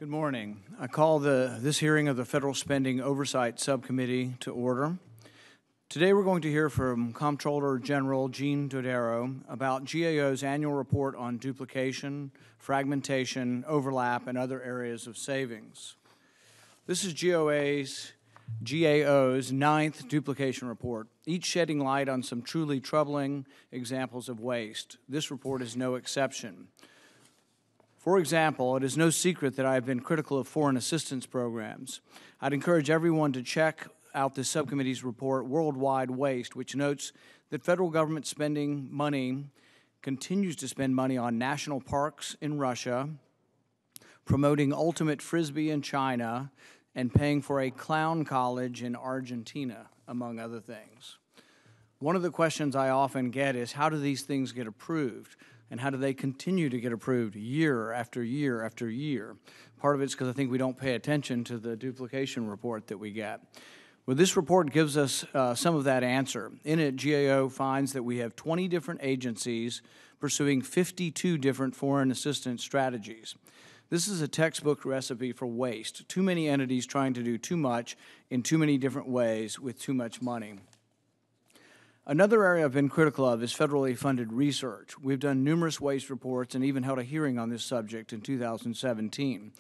Good morning. I call this hearing of the Federal Spending Oversight Subcommittee to order. Today we're going to hear from Comptroller General Gene Dodaro about GAO's annual report on duplication, fragmentation, overlap, and other areas of savings. This is GAO's ninth duplication report, each shedding light on some truly troubling examples of waste. This report is no exception. For example, it is no secret that I have been critical of foreign assistance programs. I'd encourage everyone to check out this subcommittee's report, Worldwide Waste, which notes that federal government continues to spend money on national parks in Russia, promoting ultimate frisbee in China, and paying for a clown college in Argentina, among other things. One of the questions I often get is, how do these things get approved? And how do they continue to get approved year after year after year? Part of it's because I think we don't pay attention to the duplication report that we get. Well, this report gives us some of that answer. In it, GAO finds that we have 20 different agencies pursuing 52 different foreign assistance strategies. This is a textbook recipe for waste. Too many entities trying to do too much in too many different ways with too much money. Another area I've been critical of is federally funded research. We've done numerous waste reports and even held a hearing on this subject in 2017.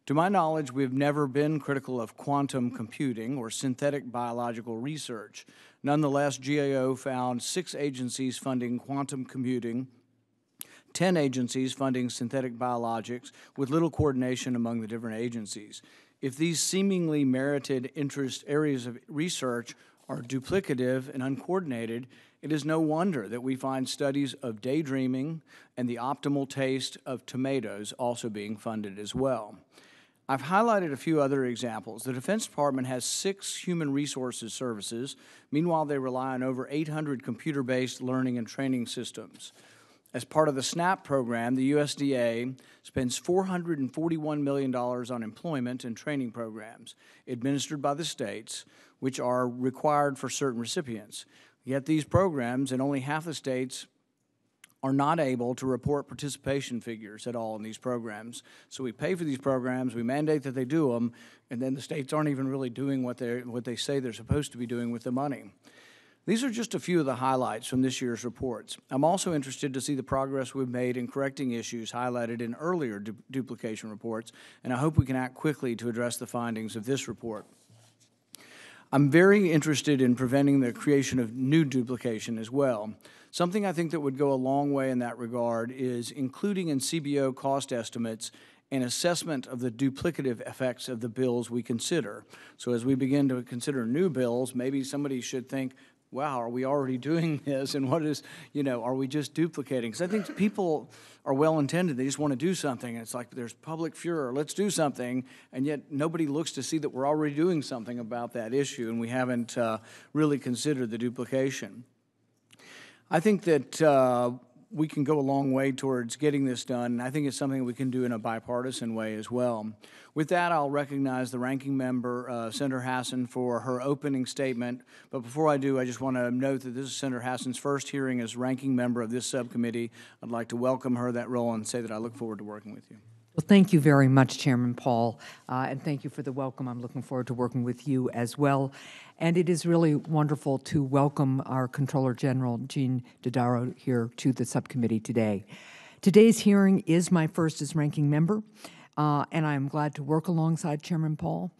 To my knowledge, we've never been critical of quantum computing or synthetic biological research. Nonetheless, GAO found 6 agencies funding quantum computing, 10 agencies funding synthetic biologics, with little coordination among the different agencies. If these seemingly merited interest areas of research are duplicative and uncoordinated, it is no wonder that we find studies of daydreaming and the optimal taste of tomatoes also being funded as well. I've highlighted a few other examples. The Defense Department has 6 human resources services. Meanwhile, they rely on over 800 computer-based learning and training systems. As part of the SNAP program, the USDA spends $441 million on employment and training programs administered by the states, which are required for certain recipients. Yet these programs, in only half the states, are not able to report participation figures at all in these programs. So we pay for these programs, we mandate that they do them, and then the states aren't even really doing what they say they're supposed to be doing with the money. These are just a few of the highlights from this year's reports. I'm also interested to see the progress we've made in correcting issues highlighted in earlier duplication reports, and I hope we can act quickly to address the findings of this report. I'm very interested in preventing the creation of new duplication as well. Something I think that would go a long way in that regard is including in CBO cost estimates an assessment of the duplicative effects of the bills we consider. So as we begin to consider new bills, maybe somebody should think, wow, are we already doing this? And what is, are we just duplicating? Because I think people are well-intended. They just want to do something. It's like there's public furor. Let's do something. And yet nobody looks to see that we're already doing something about that issue, and we haven't really considered the duplication. I think that we can go a long way towards getting this done, and I think it's something we can do in a bipartisan way as well. With that, I'll recognize the ranking member, Senator Hassan, for her opening statement. But before I do, I just want to note that this is Senator Hassan's first hearing as ranking member of this subcommittee. I'd like to welcome her that role and say that I look forward to working with you. Well, thank you very much, Chairman Paul, and thank you for the welcome. I'm looking forward to working with you as well. And it is really wonderful to welcome our Comptroller General, Gene Dodaro, here to the subcommittee today. Today's hearing is my first as ranking member, and I'm glad to work alongside Chairman Paul.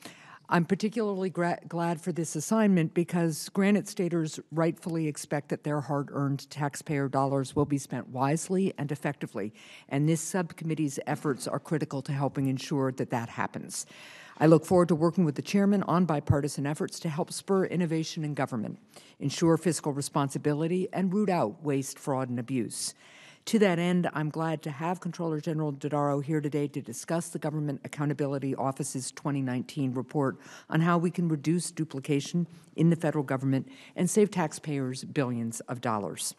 I'm particularly glad for this assignment because Granite Staters rightfully expect that their hard-earned taxpayer dollars will be spent wisely and effectively, and this subcommittee's efforts are critical to helping ensure that that happens. I look forward to working with the chairman on bipartisan efforts to help spur innovation in government, ensure fiscal responsibility, and root out waste, fraud, and abuse. To that end, I'm glad to have Comptroller General Dodaro here today to discuss the Government Accountability Office's 2019 report on how we can reduce duplication in the federal government and save taxpayers billions of dollars.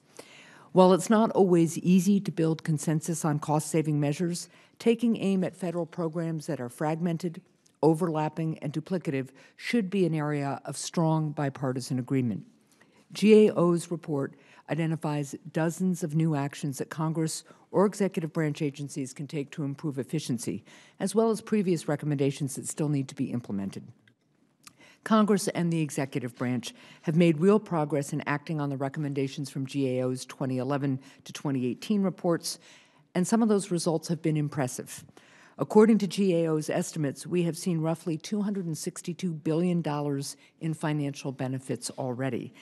While it's not always easy to build consensus on cost-saving measures, taking aim at federal programs that are fragmented, overlapping, and duplicative should be an area of strong bipartisan agreement. GAO's report identifies dozens of new actions that Congress or executive branch agencies can take to improve efficiency, as well as previous recommendations that still need to be implemented. Congress and the executive branch have made real progress in acting on the recommendations from GAO's 2011 to 2018 reports, and some of those results have been impressive. According to GAO's estimates, we have seen roughly $262 billion in financial benefits already.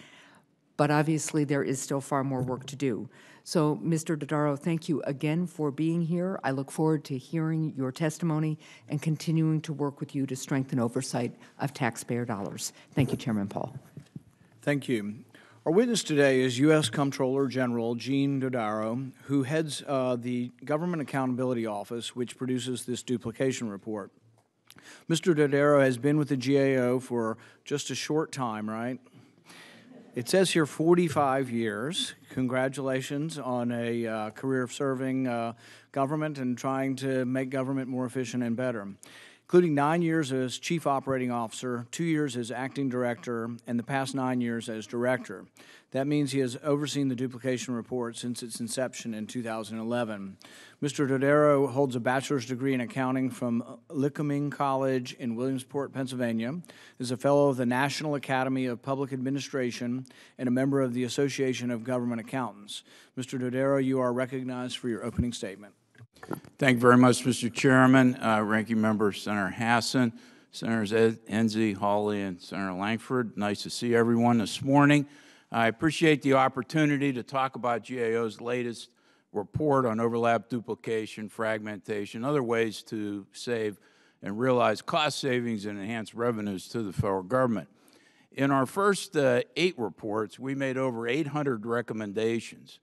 But obviously, there is still far more work to do. So, Mr. Dodaro, thank you again for being here. I look forward to hearing your testimony and continuing to work with you to strengthen oversight of taxpayer dollars. Thank you, Chairman Paul. Thank you. Our witness today is U.S. Comptroller General Gene Dodaro, who heads the Government Accountability Office, which produces this duplication report. Mr. Dodaro has been with the GAO for just a short time, right? It says here 45 years. Congratulations on a career of serving government and trying to make government more efficient and better, including 9 years as Chief Operating Officer, 2 years as Acting Director, and the past 9 years as Director. That means he has overseen the duplication report since its inception in 2011. Mr. Dodaro holds a bachelor's degree in accounting from Lycoming College in Williamsport, Pennsylvania, is a fellow of the National Academy of Public Administration, and a member of the Association of Government Accountants. Mr. Dodaro, you are recognized for your opening statement. Thank you very much, Mr. Chairman. Ranking Member Senator Hassan, Senators Enzi, Hawley, and Senator Langford. Nice to see everyone this morning. I appreciate the opportunity to talk about GAO's latest report on overlap, duplication, fragmentation, other ways to save and realize cost savings and enhance revenues to the federal government. In our first 8 reports, we made over 800 recommendations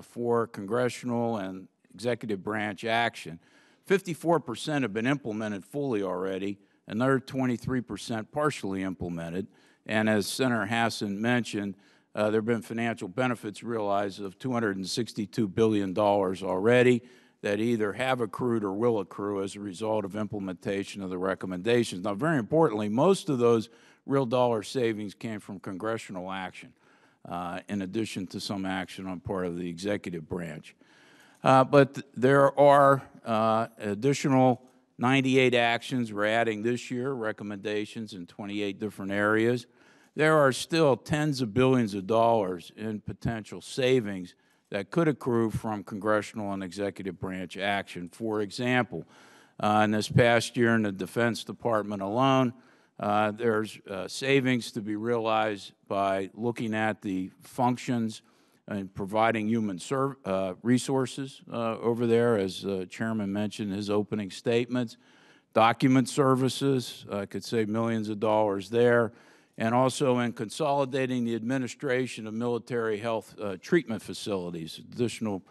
for congressional and executive branch action. 54% have been implemented fully already, another 23% partially implemented, and as Senator Hassan mentioned, there have been financial benefits realized of $262 billion already that either have accrued or will accrue as a result of implementation of the recommendations. Now, very importantly, most of those real dollar savings came from congressional action, in addition to some action on part of the executive branch. But there are additional 98 actions we're adding this year, recommendations in 28 different areas. There are still tens of billions of dollars in potential savings that could accrue from congressional and executive branch action. For example, in this past year in the Defense Department alone, there's savings to be realized by looking at the functions and providing human resources over there, as the Chairman mentioned in his opening statements. Document services could save millions of dollars there, and also in consolidating the administration of military health treatment facilities, additional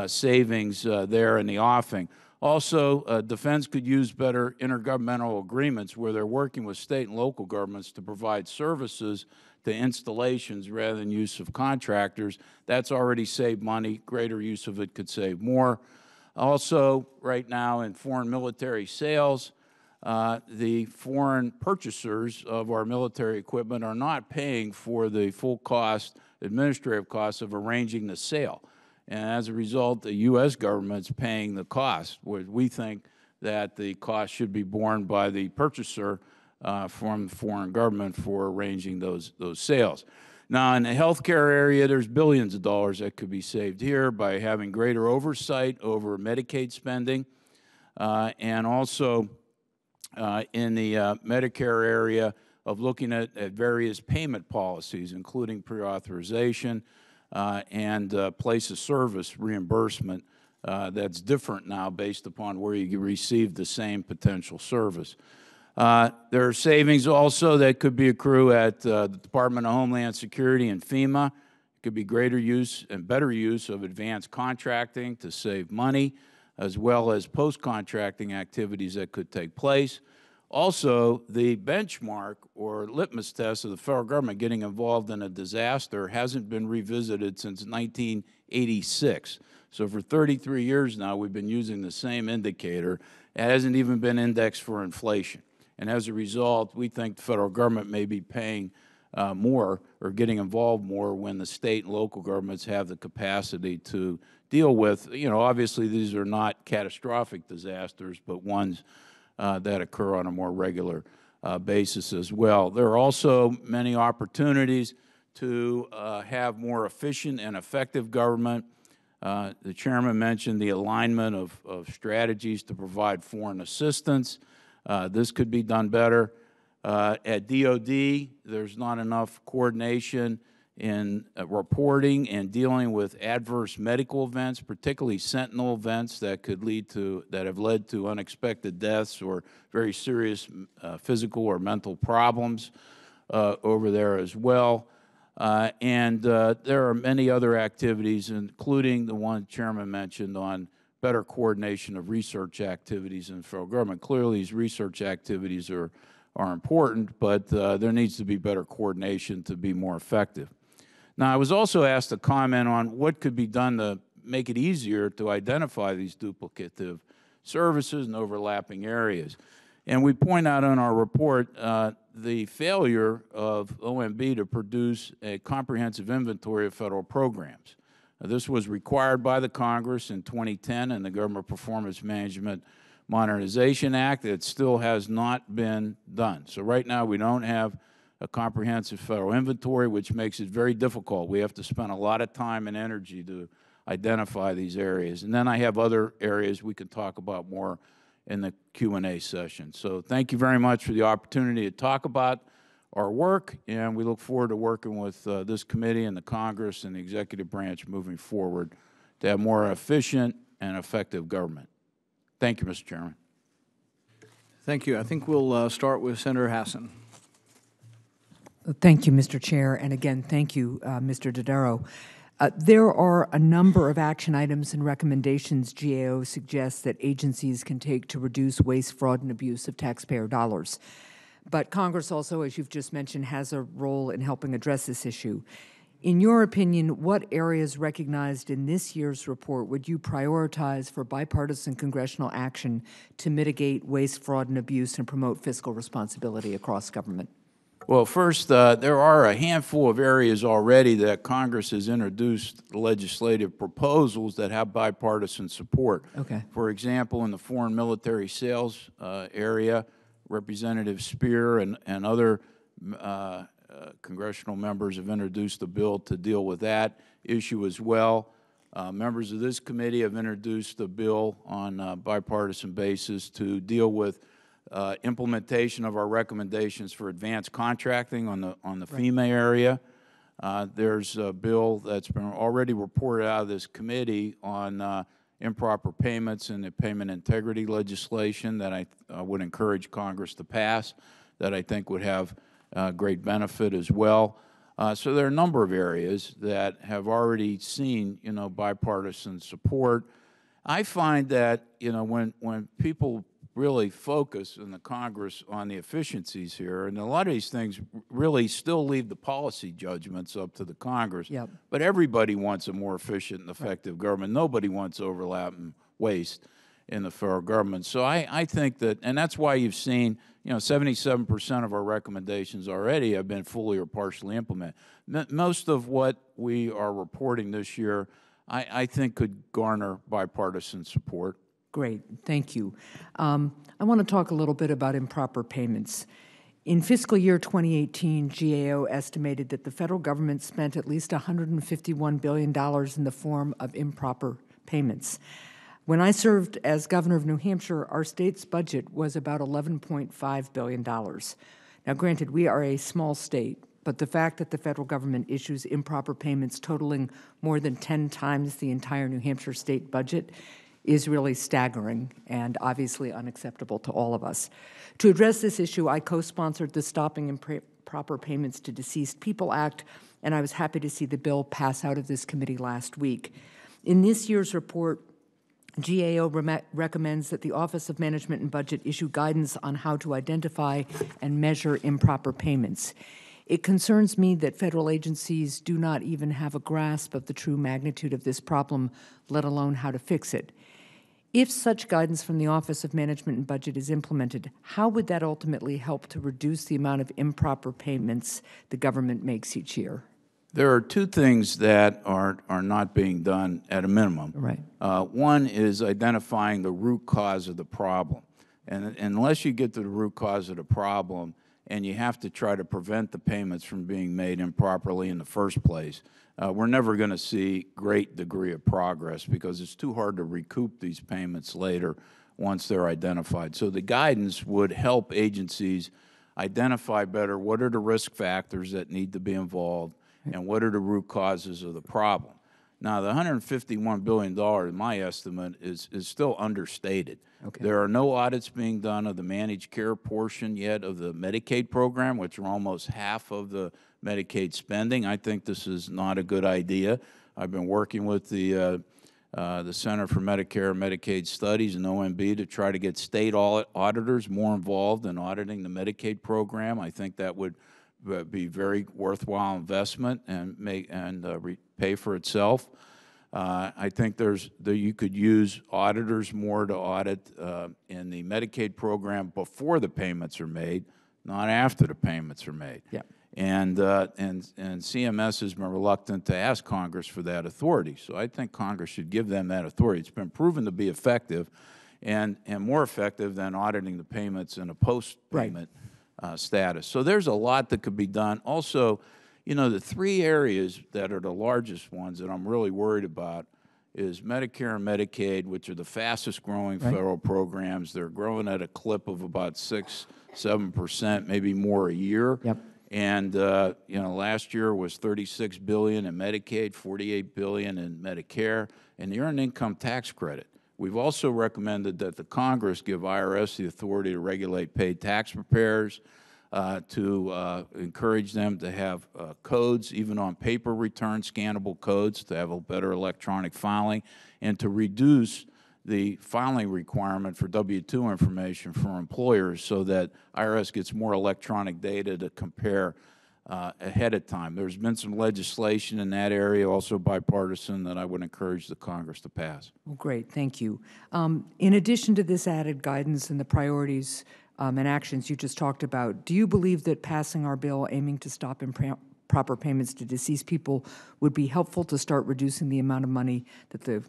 savings there in the offing. Also, defense could use better intergovernmental agreements where they're working with state and local governments to provide services to installations rather than use of contractors. That's already saved money. Greater use of it could save more. Also, right now in foreign military sales, the foreign purchasers of our military equipment are not paying for the full cost, administrative costs of arranging the sale. And as a result, the U.S. government's paying the cost, where we think that the cost should be borne by the purchaser from the foreign government for arranging those sales. Now, in the healthcare area, there's billions of dollars that could be saved here by having greater oversight over Medicaid spending, and also in the Medicare area of looking at various payment policies, including pre-authorization and place of service reimbursement that's different now based upon where you receive the same potential service. There are savings also that could be accrued at the Department of Homeland Security and FEMA. It could be greater use and better use of advanced contracting to save money, as well as post-contracting activities that could take place. Also, the benchmark or litmus test of the federal government getting involved in a disaster hasn't been revisited since 1986. So for 33 years now, we've been using the same indicator. It hasn't even been indexed for inflation. And as a result, we think the federal government may be paying more or getting involved more when the state and local governments have the capacity to deal with, obviously these are not catastrophic disasters, but ones that occur on a more regular basis as well. There are also many opportunities to have more efficient and effective government. The chairman mentioned the alignment of strategies to provide foreign assistance. This could be done better. At DOD, there's not enough coordination in reporting and dealing with adverse medical events, particularly sentinel events that have led to unexpected deaths or very serious physical or mental problems over there as well. There are many other activities, including the one the chairman mentioned on better coordination of research activities in the federal government. Clearly, these research activities are important, but there needs to be better coordination to be more effective. Now, I was also asked to comment on what could be done to make it easier to identify these duplicative services and overlapping areas. And we point out in our report the failure of OMB to produce a comprehensive inventory of federal programs. This was required by the Congress in 2010 in the Government Performance Management Modernization Act. It still has not been done. So right now we don't have a comprehensive federal inventory, which makes it very difficult. We have to spend a lot of time and energy to identify these areas. And then I have other areas we can talk about more in the Q&A session. So thank you very much for the opportunity to talk about our work, and we look forward to working with this committee and the Congress and the executive branch moving forward to have more efficient and effective government. Thank you, Mr. Chairman. Thank you. I think we'll start with Senator Hassan. Thank you, Mr. Chair, and again, thank you, Mr. Dodaro. There are a number of action items and recommendations GAO suggests that agencies can take to reduce waste, fraud, and abuse of taxpayer dollars. But Congress also, as you've just mentioned, has a role in helping address this issue. In your opinion, what areas recognized in this year's report would you prioritize for bipartisan congressional action to mitigate waste, fraud, and abuse and promote fiscal responsibility across government? Well, first, there are a handful of areas already that Congress has introduced legislative proposals that have bipartisan support. Okay. For example, in the foreign military sales area, Representative Speer and other congressional members have introduced a bill to deal with that issue as well. Members of this committee have introduced a bill on a bipartisan basis to deal with implementation of our recommendations for advanced contracting on the FEMA area. There's a bill that's been already reported out of this committee on improper payments and the payment integrity legislation that I would encourage Congress to pass that I think would have great benefit as well. So there are a number of areas that have already seen, bipartisan support. I find that, when people really focus in the Congress on the efficiencies here, and a lot of these things really still leave the policy judgments up to the Congress. Yep. But everybody wants a more efficient and effective government. Nobody wants overlap and waste in the federal government. So I think that, and that's why you've seen, 77% of our recommendations already have been fully or partially implemented. Most of what we are reporting this year, I think could garner bipartisan support. Great, thank you. I want to talk a little bit about improper payments. In fiscal year 2018, GAO estimated that the federal government spent at least $151 billion in the form of improper payments. When I served as governor of New Hampshire, our state's budget was about $11.5 billion. Now, granted, we are a small state, but the fact that the federal government issues improper payments totaling more than 10 times the entire New Hampshire state budget is really staggering and obviously unacceptable to all of us. To address this issue, I co-sponsored the Stopping Improper Payments to Deceased People Act, and I was happy to see the bill pass out of this committee last week. In this year's report, GAO recommends that the Office of Management and Budget issue guidance on how to identify and measure improper payments. It concerns me that federal agencies do not even have a grasp of the true magnitude of this problem, let alone how to fix it. If such guidance from the Office of Management and Budget is implemented, how would that ultimately help to reduce the amount of improper payments the government makes each year? There are two things that are not being done at a minimum. Right. One is identifying the root cause of the problem. And unless you get to the root cause of the problem, and you have to try to prevent the payments from being made improperly in the first place, we're never going to see great degree of progress because it's too hard to recoup these payments later once they're identified. So the guidance would help agencies identify better what are the risk factors that need to be involved and what are the root causes of the problem. Now, the $151 billion, in my estimate, is still understated. Okay. There are no audits being done of the managed care portion yet of the Medicaid program, which are almost half of the Medicaid spending. I think this is not a good idea. I've been working with the Center for Medicare and Medicaid Studies and OMB to try to get state auditors more involved in auditing the Medicaid program. I think that would be very worthwhile investment and pay for itself. I think you could use auditors more to audit in the Medicaid program before the payments are made, not after the payments are made. Yeah. And CMS has been reluctant to ask Congress for that authority. So I think Congress should give them that authority. It's been proven to be effective and more effective than auditing the payments in a post-payment status. So there's a lot that could be done. Also, you know, the three areas that are the largest ones that I'm really worried about is Medicare and Medicaid, which are the fastest growing federal programs. They're growing at a clip of about 6-7%, maybe more a year. Yep. And you know, last year was $36 billion in Medicaid, $48 billion in Medicare, and the Earned Income Tax Credit. We've also recommended that the Congress give IRS the authority to regulate paid tax preparers, to encourage them to have codes, even on paper returns, scannable codes, to have a better electronic filing, and to reduce the filing requirement for W-2 information for employers so that IRS gets more electronic data to compare ahead of time. There's been some legislation in that area, also bipartisan, that I would encourage the Congress to pass. Well, great, thank you. In addition to this added guidance and the priorities and actions you just talked about, do you believe that passing our bill aiming to stop improper payments to deceased people would be helpful to start reducing the amount of money that the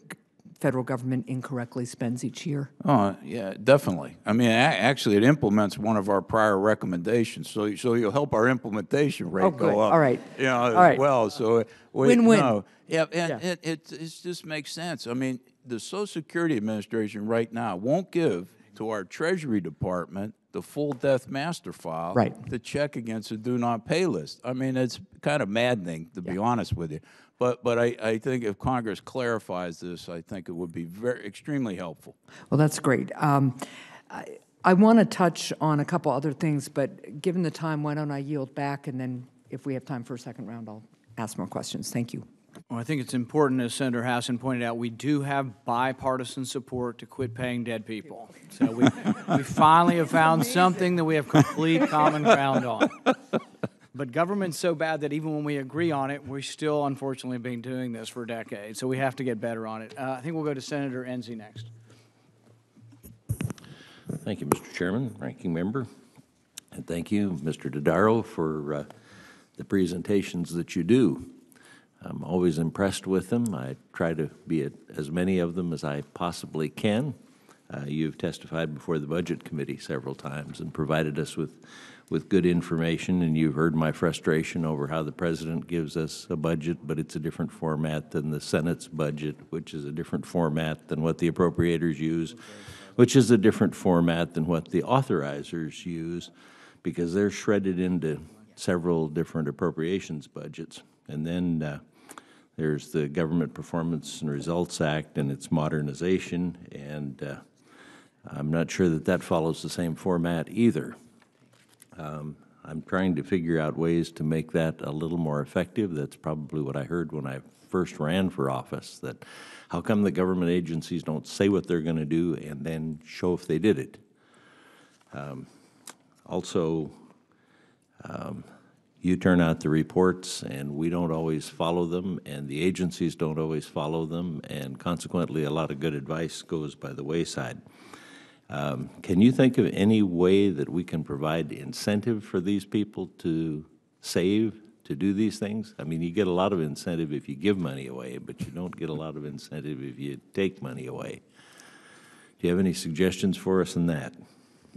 federal government incorrectly spends each year? Oh, yeah, definitely. I mean, actually, it implements one of our prior recommendations, so you'll help our implementation rate go up. All right. You know, all right. well. So win-win. No. Yeah, and yeah. It just makes sense. I mean, the Social Security Administration right now won't give to our Treasury Department the full death master file to check against the do not pay list. I mean, it's kind of maddening, to be honest with you. But I think if Congress clarifies this, I think it would be extremely helpful. Well, that's great. I want to touch on a couple other things, but given the time, why don't I yield back, and then if we have time for a second round, I'll ask more questions. Thank you. Well, I think it's important, as Senator Hassan pointed out, we do have bipartisan support to quit paying dead people. So we finally have found something that we have complete common ground on. But government's so bad that even when we agree on it, we still, unfortunately, have been doing this for decades. So we have to get better on it. I think we'll go to Senator Enzi next. Thank you, Mr. Chairman, Ranking Member. And thank you, Mr. Dodaro, for the presentations that you do. I'm always impressed with them. I try to be at as many of them as I possibly can. You've testified before the Budget Committee several times and provided us with good information, and you've heard my frustration over how the President gives us a budget, but it's a different format than the Senate's budget, which is a different format than what the appropriators use, which is a different format than what the authorizers use, because they're shredded into several different appropriations budgets. And then there's the Government Performance and Results Act and its modernization, and I'm not sure that that follows the same format either. I'm trying to figure out ways to make that a little more effective. That's probably what I heard when I first ran for office, that how come the government agencies don't say what they're going to do and then show if they did it? Also, you turn out the reports, and we don't always follow them, and the agencies don't always follow them, and consequently, a lot of good advice goes by the wayside. Can you think of any way that we can provide incentive for these people to save, to do these things? I mean, you get a lot of incentive if you give money away, but you don't get a lot of incentive if you take money away. Do you have any suggestions for us in that?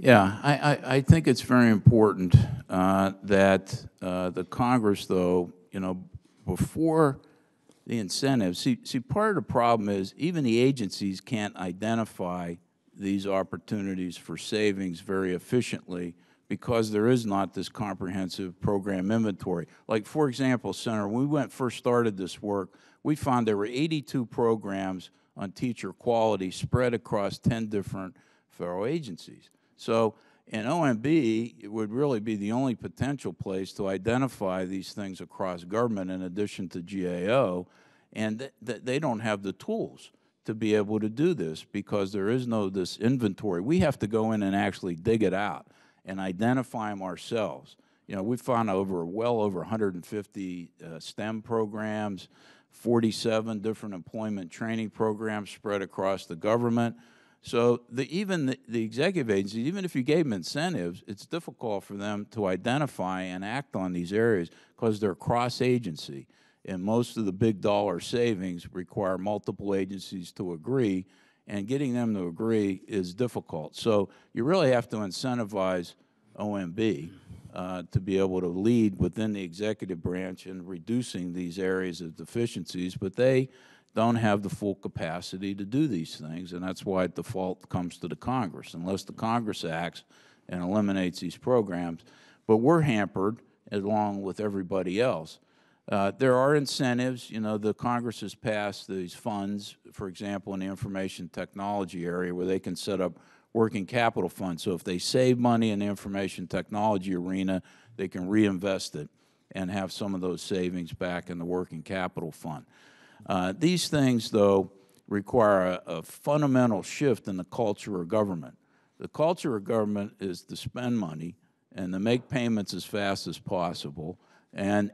Yeah, I think it's very important that the Congress, though, before the incentives, see, part of the problem is even the agencies can't identify these opportunities for savings very efficiently because there is not this comprehensive program inventory. Like, for example, Senator, when we first started this work, we found there were 82 programs on teacher quality spread across 10 different federal agencies. So an OMB, it would really be the only potential place to identify these things across government in addition to GAO, and they don't have the tools to be able to do this because there is this inventory. We have to go in and actually dig it out and identify them ourselves. We found well over 150 STEM programs, 47 different employment training programs spread across the government. So even the executive agencies, even if you gave them incentives, it's difficult for them to identify and act on these areas because they're cross-agency. And most of the big dollar savings require multiple agencies to agree, and getting them to agree is difficult. So you really have to incentivize OMB to be able to lead within the executive branch in reducing these areas of deficiencies, but they don't have the full capacity to do these things, and that's why default comes to the Congress, unless the Congress acts and eliminates these programs. But we're hampered along with everybody else. There are incentives. The Congress has passed these funds, for example, in the information technology area, where they can set up working capital funds. So if they save money in the information technology arena, they can reinvest it and have some of those savings back in the working capital fund. These things, though, require a fundamental shift in the culture of government. The culture of government is to spend money and to make payments as fast as possible, and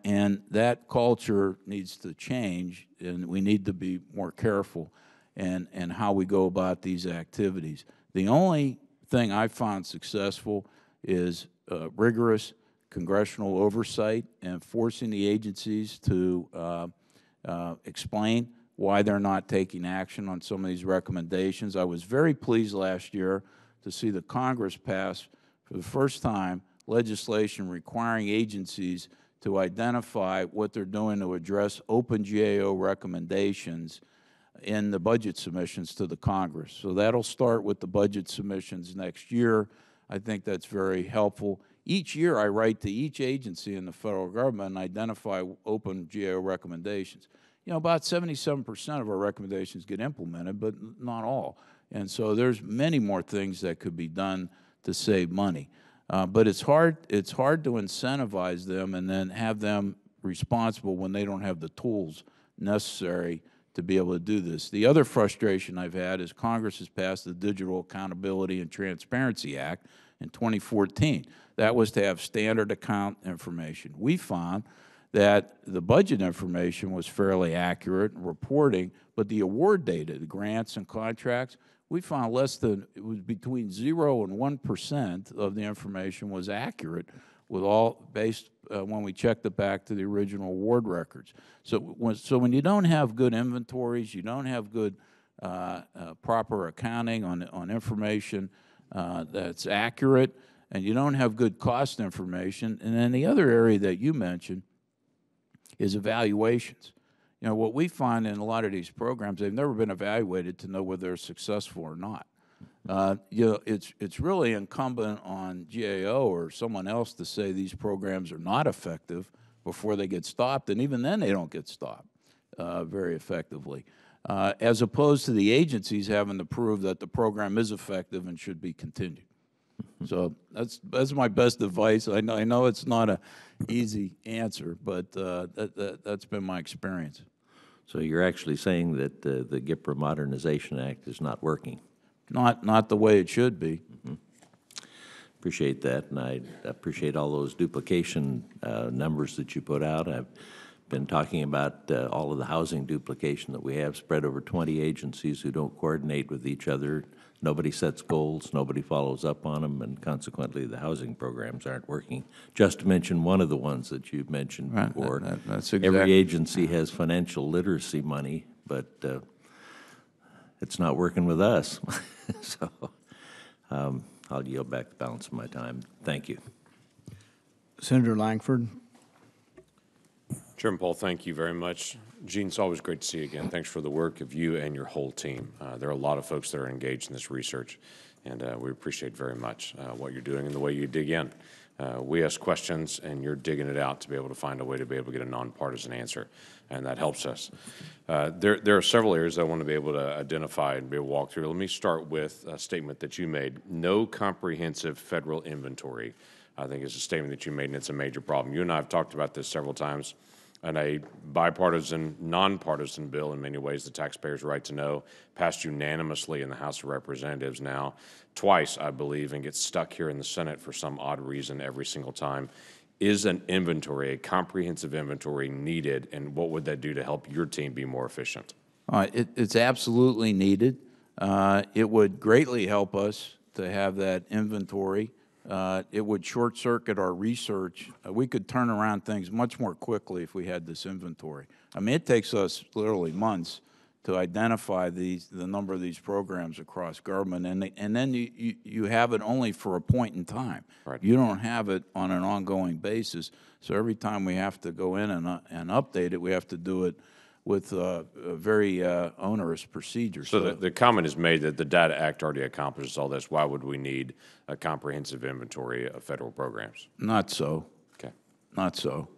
that culture needs to change, and we need to be more careful in how we go about these activities. The only thing I found successful is rigorous congressional oversight and forcing the agencies to explain why they're not taking action on some of these recommendations. I was very pleased last year to see the Congress pass, for the first time, legislation requiring agencies to identify what they're doing to address open GAO recommendations in the budget submissions to the Congress. So that'll start with the budget submissions next year. I think that's very helpful. Each year I write to each agency in the federal government and identify open GAO recommendations. About 77% of our recommendations get implemented, but not all. And so there's many more things that could be done to save money. But it's hard to incentivize them and then have them responsible when they don't have the tools necessary to be able to do this. The other frustration I've had is Congress has passed the Digital Accountability and Transparency Act in 2014. That was to have standard account information. We found that the budget information was fairly accurate in reporting, but the award data, the grants and contracts, we found it was between 0 and 1% of the information was accurate with all based when we checked it back to the original award records. So when you don't have good inventories, you don't have good proper accounting on information that's accurate, and you don't have good cost information. And then the other area that you mentioned is evaluations. What we find in a lot of these programs, they've never been evaluated to know whether they're successful or not. It's really incumbent on GAO or someone else to say these programs are not effective before they get stopped, and even then they don't get stopped very effectively, as opposed to the agencies having to prove that the program is effective and should be continued. So that's my best advice. I know it's not an easy answer, but that's been my experience. So you're actually saying that the GIPRA Modernization Act is not working? Not the way it should be. appreciate that, and I appreciate all those duplication numbers that you put out. I've been talking about all of the housing duplication that we have spread over 20 agencies who don't coordinate with each other. Nobody sets goals, nobody follows up on them, and consequently the housing programs aren't working. Just to mention one of the ones that you've mentioned before. That's exactly. Every agency has financial literacy money, but it's not working with us. So I'll yield back the balance of my time. Thank you. Senator Langford. Chairman Paul, thank you very much. Gene, it's always great to see you again. Thanks for the work of you and your whole team. There are a lot of folks that are engaged in this research, and we appreciate very much what you're doing and the way you dig in. We ask questions, and you're digging it out to be able to find a way to be able to get a nonpartisan answer, and that helps us. There are several areas I want to be able to identify and be able to walk through. Let me start with a statement that you made. No comprehensive federal inventory, I think, is a statement that you made, and it's a major problem. You and I have talked about this several times. And a bipartisan, nonpartisan bill, in many ways, the taxpayers' right to know, passed unanimously in the House of Representatives now, twice, I believe, and gets stuck here in the Senate for some odd reason every single time. Is an inventory, a comprehensive inventory, needed, and what would that do to help your team be more efficient? It's absolutely needed. It would greatly help us to have that inventory. It would short-circuit our research. We could turn around things much more quickly if we had this inventory. I mean, it takes us literally months to identify the number of these programs across government, and then you have it only for a point in time. Right. You don't have it on an ongoing basis. So every time we have to go in and update it, we have to do it with a very onerous procedure. So the comment is made that the Data Act already accomplishes all this. Why would we need a comprehensive inventory of federal programs? Not so. Okay. Not so.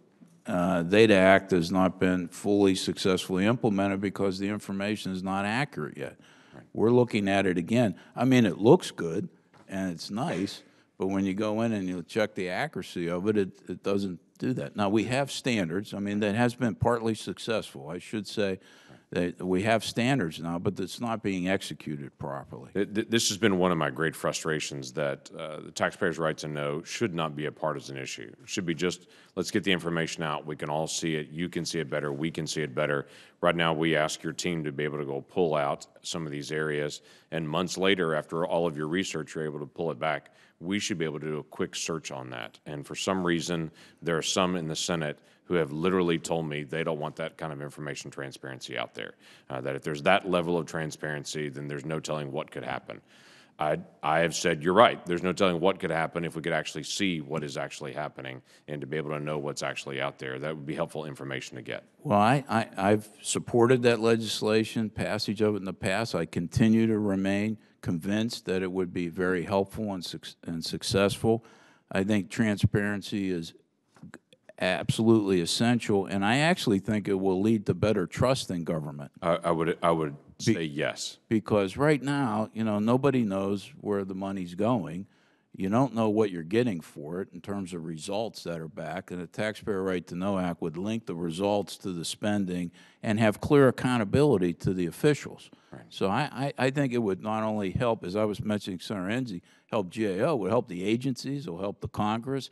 Data Act has not been fully successfully implemented because the information is not accurate yet. Right. We're looking at it again. I mean, it looks good and it's nice, but when you go in and you check the accuracy of it, it doesn't do that. Now, we have standards. I mean, that has been partly successful. I should say that we have standards now, but it's not being executed properly. This has been one of my great frustrations, that the taxpayers' right to know should not be a partisan issue. It should be just, let's get the information out. We can all see it. You can see it better. We can see it better. Right now, we ask your team to be able to go pull out some of these areas, and months later, after all of your research, you're able to pull it back. We should be able to do a quick search on that. And for some reason, there are some in the Senate who have literally told me they don't want that kind of information transparency out there. That if there's that level of transparency, then there's no telling what could happen. I have said, you're right, there's no telling what could happen if we could actually see what is actually happening and to be able to know what's actually out there. That would be helpful information to get. Well, I've supported that legislation, passage of it in the past. I continue to remain convinced that it would be very helpful and successful. I think transparency is absolutely essential, and I actually think it will lead to better trust in government. I would say yes. Because right now, you know, nobody knows where the money's going. You don't know what you're getting for it in terms of results that are back, and the Taxpayer Right to Know Act would link the results to the spending and have clear accountability to the officials. Right. So I think it would not only help, as I was mentioning, Senator Enzi, help GAO, it would help the agencies, it will help the Congress,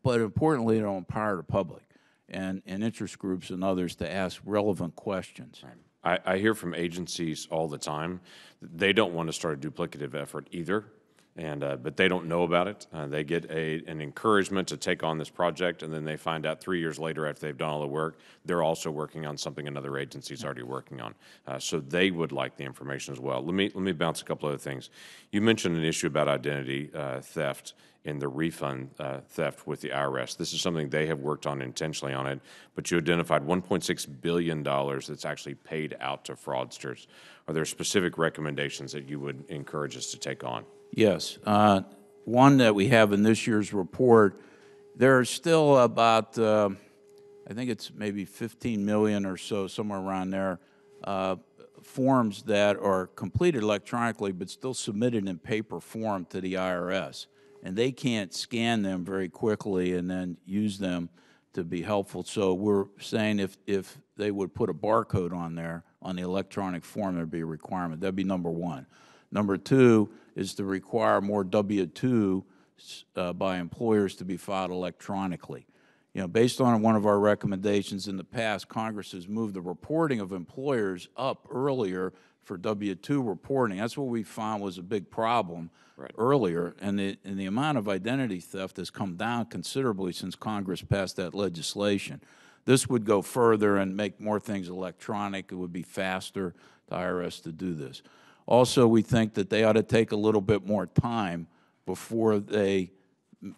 but importantly, it will empower the public and interest groups and others to ask relevant questions. Right. I hear from agencies all the time. They don't want to start a duplicative effort either, but they don't know about it. They get an encouragement to take on this project, and then they find out 3 years later after they've done all the work, they're also working on something another agency is already working on. So they would like the information as well. Let me bounce a couple other things. You mentioned an issue about identity theft and the refund theft with the IRS. This is something they have worked on intentionally on it, but you identified $1.6 billion that's actually paid out to fraudsters. Are there specific recommendations that you would encourage us to take on? Yes. One that we have in this year's report, there are still about, I think it's maybe 15 million or so, somewhere around there, forms that are completed electronically but still submitted in paper form to the IRS. And they can't scan them very quickly and then use them to be helpful. So we're saying if they would put a barcode on there, on the electronic form, there'd be a requirement. That'd be number one. Number two is to require more W-2 by employers to be filed electronically. You know, based on one of our recommendations in the past, Congress has moved the reporting of employers up earlier for W-2 reporting. That's what we found was a big problem earlier, and the amount of identity theft has come down considerably since Congress passed that legislation. This would go further and make more things electronic. It would be faster to IRS to do this. Also, we think that they ought to take a little bit more time before they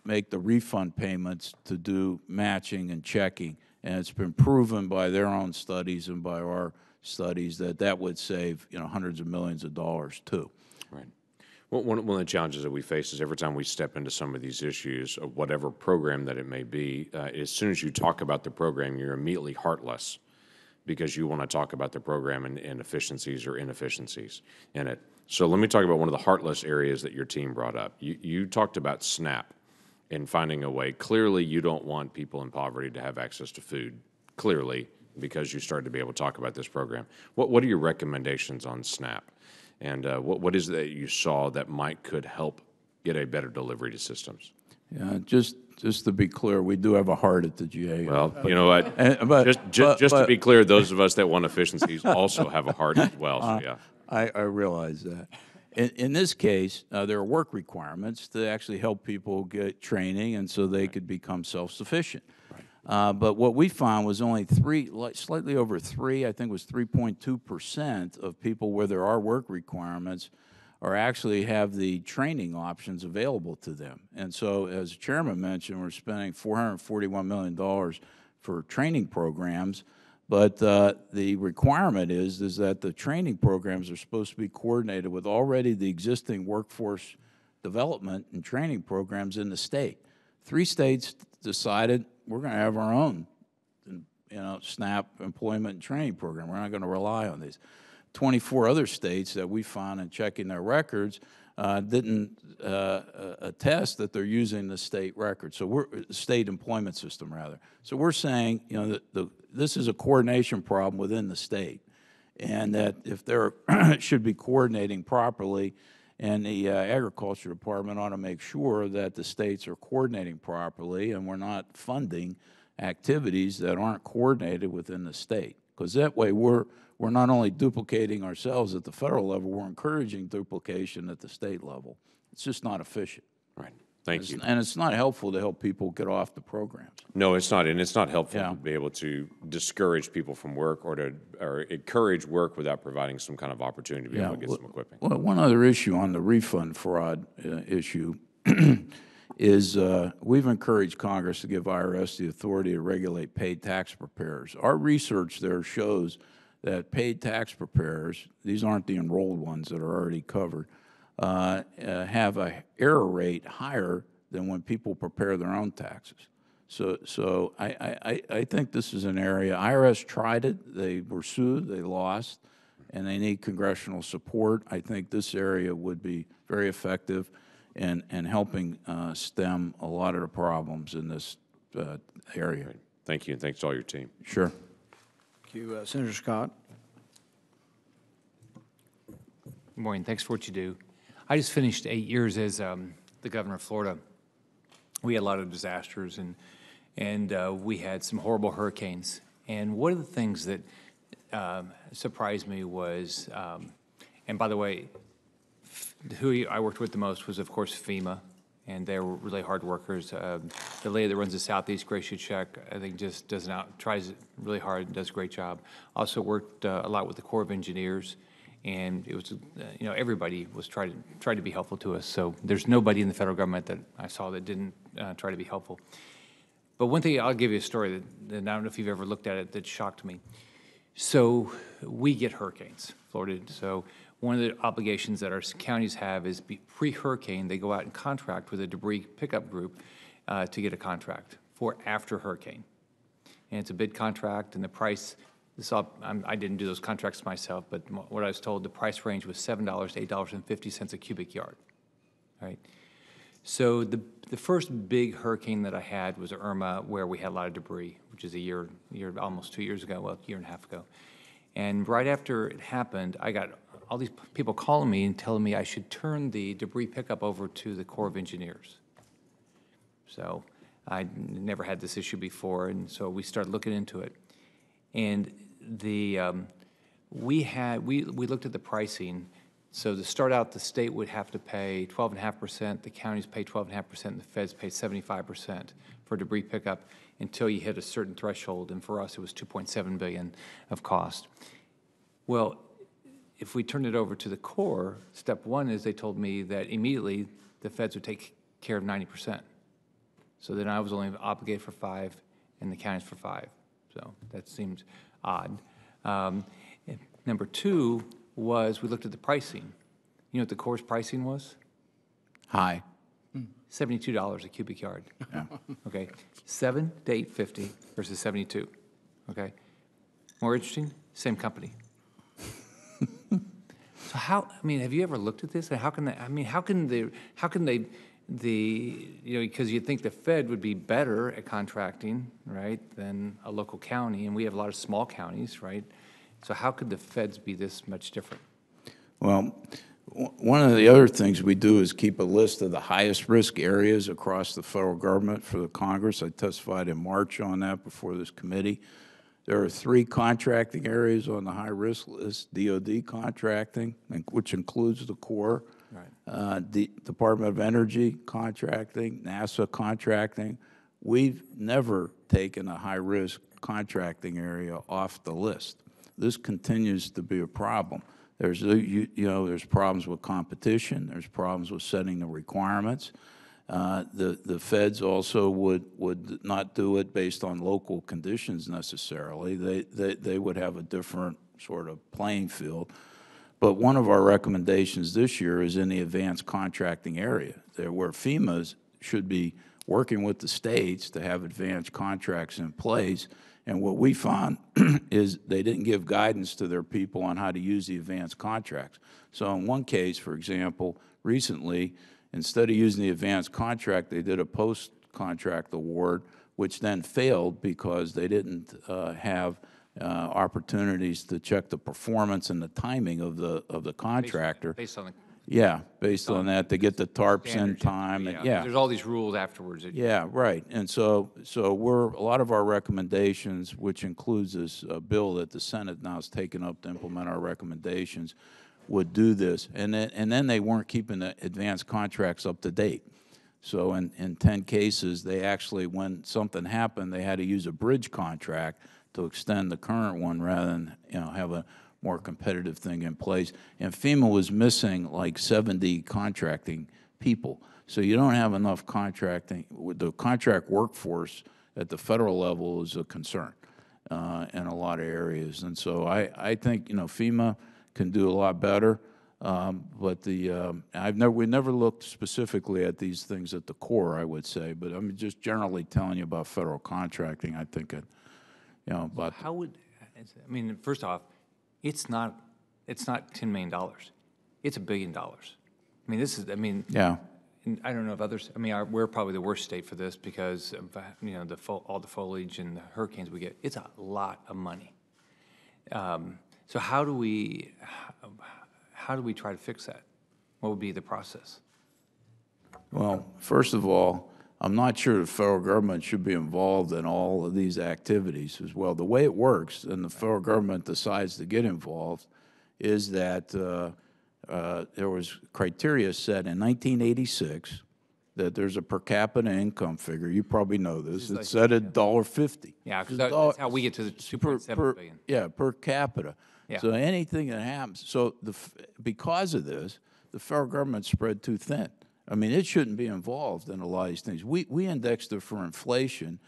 make the refund payments to do matching and checking. And it's been proven by their own studies and by our studies that that would save, you know, hundreds of millions of dollars too. Right. Well, one of the challenges that we face is every time we step into some of these issues, of whatever program that it may be, as soon as you talk about the program, you're immediately heartless because you want to talk about the program and efficiencies or inefficiencies in it. So let me talk about one of the heartless areas that your team brought up. You talked about SNAP and finding a way. Clearly, you don't want people in poverty to have access to food, clearly, because you started to be able to talk about this program. What are your recommendations on SNAP? And what is it that you saw that could help get a better delivery to systems? Yeah, just to be clear, we do have a heart at the GAO. Well, you know what? Just to be clear, those of us that want efficiencies also have a heart as well. So yeah, I realize that. In this case, there are work requirements to actually help people get training, and so they could become self-sufficient. But what we found was only slightly over 3, I think it was 3.2% of people where there are work requirements or actually have the training options available to them. And so, as the chairman mentioned, we're spending $441 million for training programs, but the requirement is that the training programs are supposed to be coordinated with already the existing workforce development and training programs in the state. 3 states decided we're going to have our own, you know, SNAP employment and training program. We're not going to rely on these. 24 other states that we found in checking their records didn't attest that they're using the state record, so we're state employment system rather. So we're saying, you know, that this is a coordination problem within the state, and that if there should be coordinating properly, and the Agriculture Department ought to make sure that the states are coordinating properly, and we're not funding activities that aren't coordinated within the state, because that way we're not only duplicating ourselves at the federal level, we're encouraging duplication at the state level. It's just not efficient. right. Thank you. And it's not helpful to help people get off the programs. No, it's not, and it's not helpful Yeah. to be able to discourage people from work or encourage work without providing some kind of opportunity to be able to get some equipping. Well, one other issue on the refund fraud issue is we've encouraged Congress to give IRS the authority to regulate paid tax preparers. Our research there shows that paid tax preparers, these aren't the enrolled ones that are already covered, have a error rate higher than when people prepare their own taxes. So I think this is an area, IRS tried it, they were sued, they lost, and they need congressional support. I think this area would be very effective in helping stem a lot of the problems in this area. Right. Thank you, and thanks to all your team. Sure. Thank you. Senator Scott. Good morning. Thanks for what you do. I just finished 8 years as the governor of Florida. We had a lot of disasters, and we had some horrible hurricanes. And one of the things that surprised me was, and by the way, who I worked with the most was, of course, FEMA, and they were really hard workers. The lady that runs the Southeast, Gracia Check, I think just tries really hard and does a great job. Also worked a lot with the Corps of Engineers. And it was, you know, everybody was tried to be helpful to us. So there's nobody in the federal government that I saw that didn't try to be helpful. But one thing, I'll give you a story that I don't know if you've ever looked at it, that shocked me. So we get hurricanes, Florida. So one of the obligations that our counties have is pre-hurricane, they go out and contract with a debris pickup group to get a contract for after hurricane. And it's a bid contract, and the price, I didn't do those contracts myself, but what I was told, the price range was $7 to $8.50 a cubic yard, right? So the first big hurricane that I had was Irma, where we had a lot of debris, which is almost 2 years ago, well, a year and a half ago. And right after it happened, I got all these people calling me and telling me I should turn the debris pickup over to the Corps of Engineers. So I never had this issue before, and so we started looking into it. And we looked at the pricing. So to start out, the state would have to pay 12.5%, the counties pay 12.5%, and the feds pay 75% for debris pickup until you hit a certain threshold. And for us, it was $2.7 billion of cost. Well, if we turn it over to the Corps, step one is they told me that immediately the feds would take care of 90%. So then I was only obligated for 5%, and the counties for 5%. So that seemed odd. Number two was we looked at the pricing. You know what the Corps' pricing was? High. $72 a cubic yard. Yeah. Okay, 7 to 850 versus 72. Okay, more interesting, same company. So how? I mean, have you ever looked at this? And how can they? I mean, how can they? You know, because you'd think the Fed would be better at contracting, right, than a local county, and we have a lot of small counties, right? So how could the feds be this much different? Well, one of the other things we do is keep a list of the highest risk areas across the federal government for the Congress. I testified in March on that before this committee. There are 3 contracting areas on the high risk list: DOD contracting, which includes the Corps, right. The Department of Energy contracting, NASA contracting. We've never taken a high risk contracting area off the list. This continues to be a problem. There's there's problems with competition. There's problems with setting the requirements. The feds also would not do it based on local conditions necessarily. They would have a different sort of playing field. But one of our recommendations this year is in the advanced contracting area, where FEMA should be working with the states to have advanced contracts in place. And what we found is they didn't give guidance to their people on how to use the advanced contracts. So in one case, for example, recently, instead of using the advanced contract, they did a post-contract award, which then failed because they didn't have opportunities to check the performance and the timing of the contractor. Based on the Yeah, based on that, to get the tarps in time. Yeah, And, yeah. there's all these rules afterwards. Yeah, right. And so a lot of our recommendations, which includes this bill that the Senate now has taken up to implement our recommendations, would do this. And then they weren't keeping the advanced contracts up to date. So in 10 cases, they actually, when something happened, they had to use a bridge contract to extend the current one rather than have a more competitive thing in place. And FEMA was missing like 70 contracting people. So you don't have enough contracting. The contract workforce at the federal level is a concern in a lot of areas. And so I think FEMA can do a lot better. But we never looked specifically at these things at the Corps, I would say. But I'm just generally telling you about federal contracting. I think about. How would? I mean, first off, it's not $10 million. It's $1 billion. I mean, this is. I mean. Yeah. And I don't know if others. I mean, we're probably the worst state for this because of, all the foliage and the hurricanes we get. It's a lot of money. So how do we try to fix that? What would be the process? Well, first of all, I'm not sure the federal government should be involved in all of these activities as well. The way it works, and the federal government decides to get involved, is that there was criteria set in 1986 that there's a per capita income figure. You probably know this. It's set at $1.50. Yeah, because that's how we get to the $2.7 billion. Yeah, per capita. Yeah. So anything that happens, because of this, the federal government's spread too thin. I mean, it shouldn't be involved in a lot of these things. We indexed it for inflation,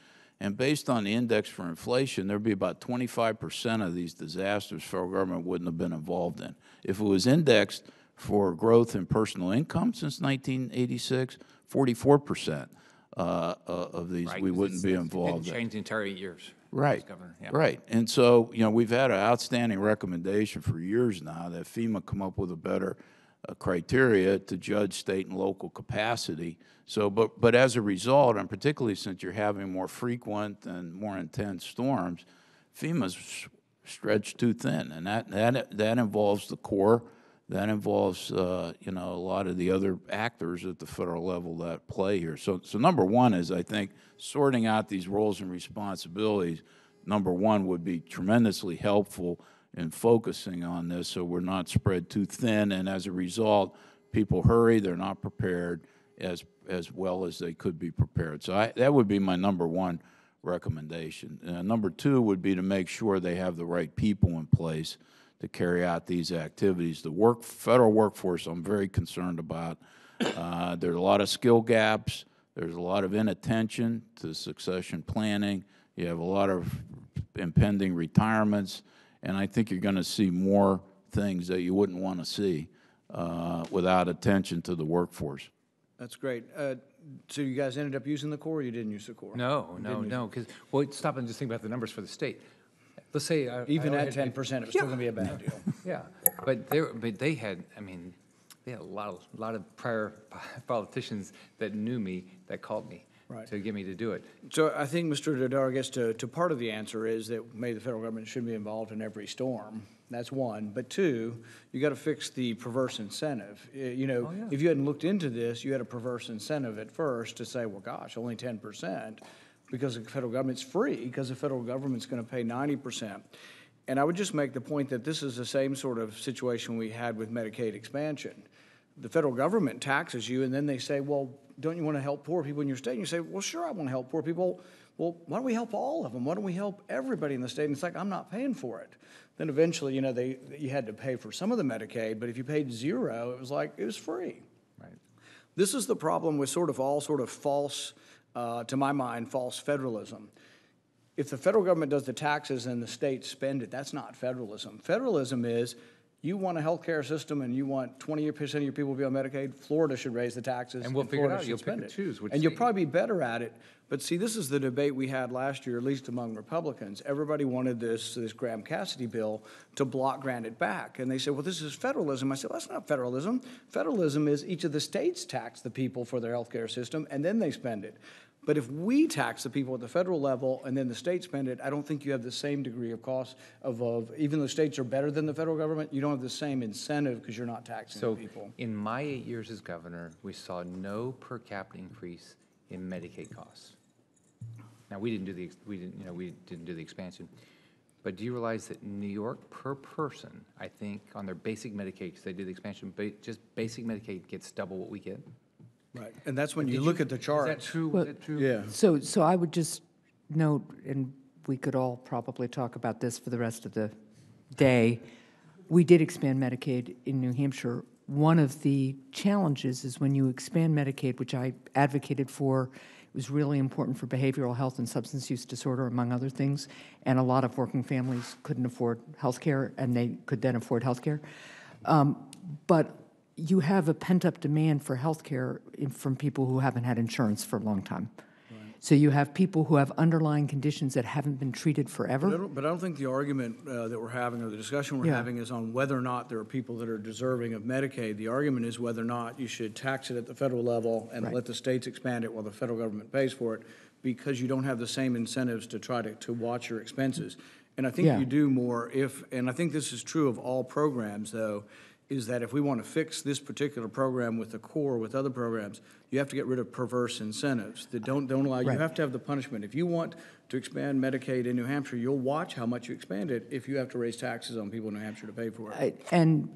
and based on the index for inflation, there'd be about 25% of these disasters federal government wouldn't have been involved in. If it was indexed for growth in personal income since 1986, 44% of these Right, we wouldn't be it involved didn't in. change the entire 8 years. Right, Yeah. right. And so, we've had an outstanding recommendation for years now that FEMA come up with a better criteria to judge state and local capacity. So, but as a result, and particularly since you're having more frequent and more intense storms, FEMA's stretched too thin, and that involves the Corps, that involves, you know, a lot of the other actors at the federal level that play here. So number one is, I think, sorting out these roles and responsibilities, number one, would be tremendously helpful in focusing on this so we're not spread too thin, and as a result, people hurry, they're not prepared as well as they could be prepared. So that would be my number one recommendation. Number two would be to make sure they have the right people in place to carry out these activities. The federal workforce, I'm very concerned about. There's a lot of skill gaps. There's a lot of inattention to succession planning. You have a lot of impending retirements, and I think you're going to see more things that you wouldn't want to see without attention to the workforce. That's great. So you guys ended up using the Corps, or you didn't use the Corps? No, because, well, stop and just think about the numbers for the state. Let's say. Even at 10%, it was still going to be a bad deal. Yeah, but they had, I mean, they had a lot of prior politicians that knew me, that called me to get me to do it. So I think Mr. Dodaro gets to part of the answer is that maybe the federal government should be involved in every storm. That's one. But two, you got to fix the perverse incentive. You know, if you hadn't looked into this, you had a perverse incentive at first to say, well, gosh, only 10%, because the federal government's free, because the federal government's going to pay 90%. And I would just make the point that this is the same sort of situation we had with Medicaid expansion. The federal government taxes you, and then they say, well, don't you want to help poor people in your state? And you say, well, sure, I want to help poor people. Well, why don't we help all of them? Why don't we help everybody in the state? And it's like, I'm not paying for it. Then eventually, you know, you had to pay for some of the Medicaid, but if you paid zero, it was like, it was free. Right. This is the problem with all false, to my mind, false federalism. If the federal government does the taxes and the states spend it, that's not federalism. Federalism is, you want a health care system and you want 20% of your people to be on Medicaid, Florida should raise the taxes. And we'll figure it Florida out. You'll pick and choose which and you'll state. probably be better at it. But see, this is the debate we had last year, at least among Republicans. Everybody wanted this Graham-Cassidy bill to block grant it back. And they said, well, this is federalism. I said, well, that's not federalism. Federalism is each of the states tax the people for their health care system, and then they spend it. But if we tax the people at the federal level and then the states spend it, I don't think you have the same degree of cost of even though states are better than the federal government, you don't have the same incentive because you're not taxing the people. So in my 8 years as governor, we saw no per capita increase in Medicaid costs. Now, we didn't do the expansion. But do you realize that New York per person, I think, on their basic Medicaid, because they did the expansion, just basic Medicaid gets double what we get? Right, and that's when you look at the charts. Is that true? Well, Is that true? Yeah. So I would just note, and we could all probably talk about this for the rest of the day, we did expand Medicaid in New Hampshire. One of the challenges is when you expand Medicaid, which I advocated for, it was really important for behavioral health and substance use disorder, among other things, and a lot of working families couldn't afford health care, and they could then afford health care. But you have a pent-up demand for health care from people who haven't had insurance for a long time. Right. So you have people who have underlying conditions that haven't been treated forever. But I don't think the argument that we're having or the discussion we're having is on whether or not there are people that are deserving of Medicaid. The argument is whether or not you should tax it at the federal level and let the states expand it while the federal government pays for it, because you don't have the same incentives to try to watch your expenses. And I think you do more and I think this is true of all programs, though, is that if we want to fix this particular program with the Corps, with other programs, you have to get rid of perverse incentives that don't allow you. You have to have the punishment. If you want to expand Medicaid in New Hampshire, you'll watch how much you expand it if you have to raise taxes on people in New Hampshire to pay for it. And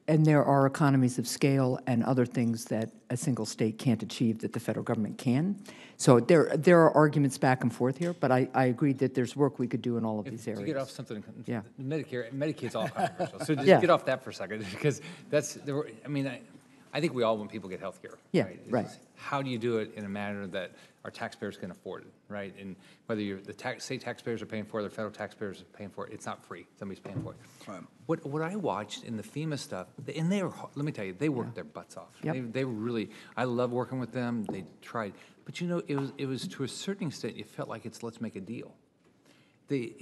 there are economies of scale and other things that a single state can't achieve that the federal government can. So there are arguments back and forth here, but I agree that there's work we could do in all of these areas. To get off something, Medicaid's all controversial. So just Yeah. get off that for a second, because I think we all want people to get health care. Yeah, right? It's right. just, how do you do it in a manner that our taxpayers can afford it, right? And whether state taxpayers are paying for it, or the federal taxpayers are paying for it, it's not free. Somebody's paying for it. Right. What I watched in the FEMA stuff, and let me tell you, they worked their butts off. Yep. They were really, I love working with them. They tried. But it was to a certain extent, it felt like let's make a deal. They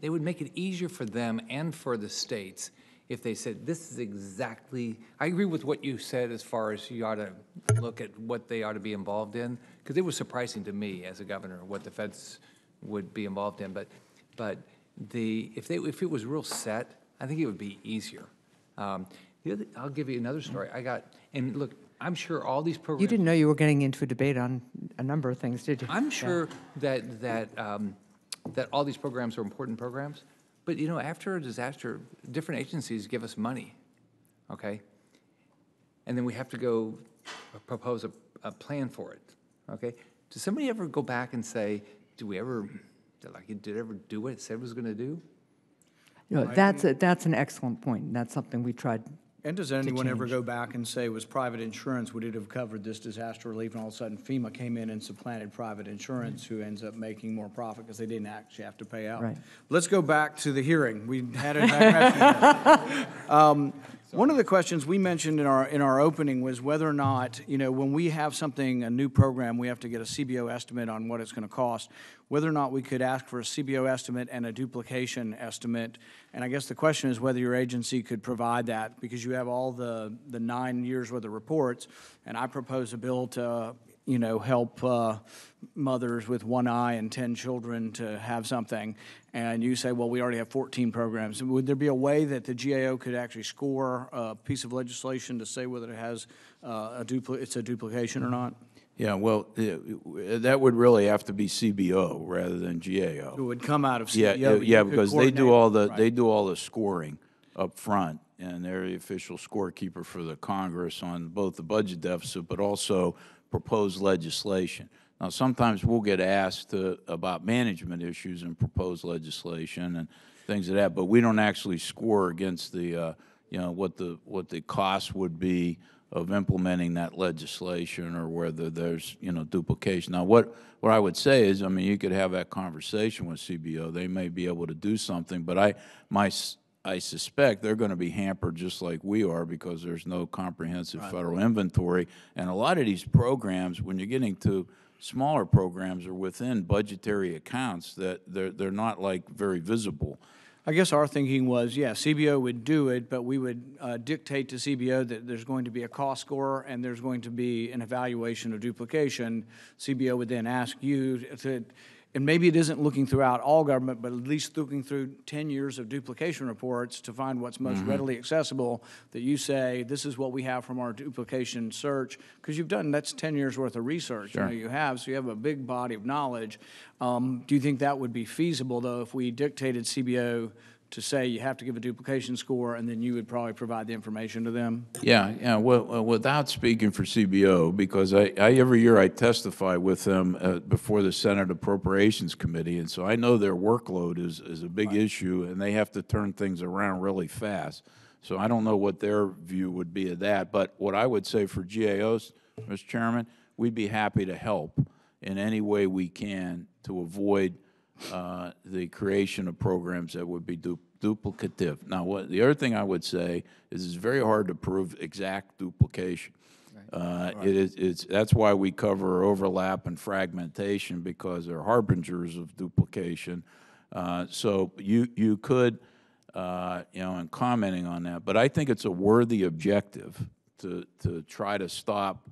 would make it easier for them and for the states if they said, this is exactly, I agree with what you said as far as you ought to look at what they ought to be involved in, because it was surprising to me as a governor what the feds would be involved in. But if it was real set, I think it would be easier. The I'll give you another story. And look, I'm sure all these programs. You didn't know you were getting into a debate on a number of things, did you? I'm sure that all these programs are important programs, but after a disaster, different agencies give us money, okay, and then we have to go propose a plan for it, okay. Does somebody ever go back and say, did it ever do what it said it was going to do? That's an excellent point, and that's something we tried. And does anyone ever go back and say, was private insurance, would it have covered this disaster relief? And all of a sudden FEMA came in and supplanted private insurance, who ends up making more profit because they didn't actually have to pay out. Right. Let's go back to the hearing. We had a digression. One of the questions we mentioned in our opening was whether or not, when we have a new program, we have to get a CBO estimate on what it's going to cost, whether or not we could ask for a CBO estimate and a duplication estimate. And I guess the question is whether your agency could provide that, because you have all the 9 years worth of reports, and I propose a bill to help mothers with one eye and 10 children to have something, and you say, well, we already have 14 programs. Would there be a way that the GAO could actually score a piece of legislation to say whether it has it's a duplication or not? Yeah, well, that would really have to be CBO rather than GAO. It would come out of CBO. Yeah, because they do all the Right. scoring up front, and they're the official scorekeeper for the Congress on both the budget deficit, but also proposed legislation. Now, sometimes we'll get asked about management issues and proposed legislation and things of that, but we don't actually score against the, what the cost would be of implementing that legislation, or whether there's, duplication. Now, what I would say is, you could have that conversation with CBO. They may be able to do something, but I suspect they're going to be hampered just like we are, because there's no comprehensive federal inventory. And a lot of these programs, when you're getting to smaller programs, are within budgetary accounts that they're not like very visible. I guess our thinking was, yeah, CBO would do it, but we would dictate to CBO that there's going to be a cost score and there's going to be an evaluation of duplication. CBO would then ask you to, and maybe it isn't looking throughout all government, but at least looking through 10 years of duplication reports to find what's most readily accessible, that you say, this is what we have from our duplication search, because that's 10 years worth of research. Sure. You have, so you have a big body of knowledge. Do you think that would be feasible, though, if we dictated CBO to say you have to give a duplication score, and then you would probably provide the information to them? Yeah. Well, without speaking for CBO, because every year I testify with them before the Senate Appropriations Committee, and so I know their workload is a big issue, and they have to turn things around really fast. So I don't know what their view would be of that. But what I would say for GAOs, Mr. Chairman, we'd be happy to help in any way we can to avoid the creation of programs that would be duplicative. Now, the other thing I would say is it's very hard to prove exact duplication. That's why we cover overlap and fragmentation, because they're harbingers of duplication. So you could, in commenting on that, but I think it's a worthy objective to try to stop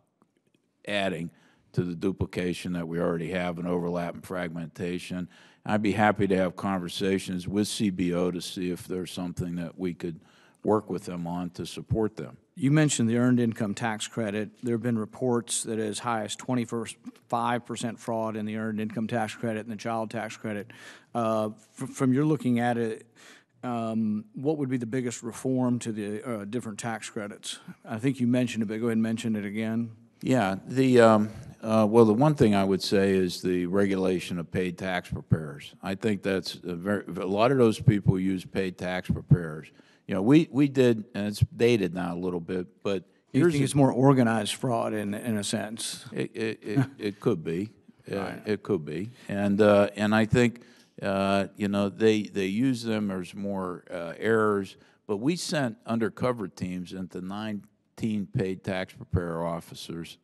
adding to the duplication that we already have in overlap and fragmentation. I'd be happy to have conversations with CBO to see if there's something that we could work with them on to support them. You mentioned the Earned Income Tax Credit. There have been reports that as high as 25% fraud in the Earned Income Tax Credit and the Child Tax Credit. From your looking at it, what would be the biggest reform to the different tax credits? I think you mentioned it, but go ahead and mention it again. Yeah, well, the one thing I would say is the regulation of paid tax preparers. I think that's a lot of those people use paid tax preparers. We did, and it's dated now a little bit, but You think it's more organized fraud in a sense? it could be, it could be, and I think they use them. There's more errors, but we sent undercover teams into 19 paid tax preparer offices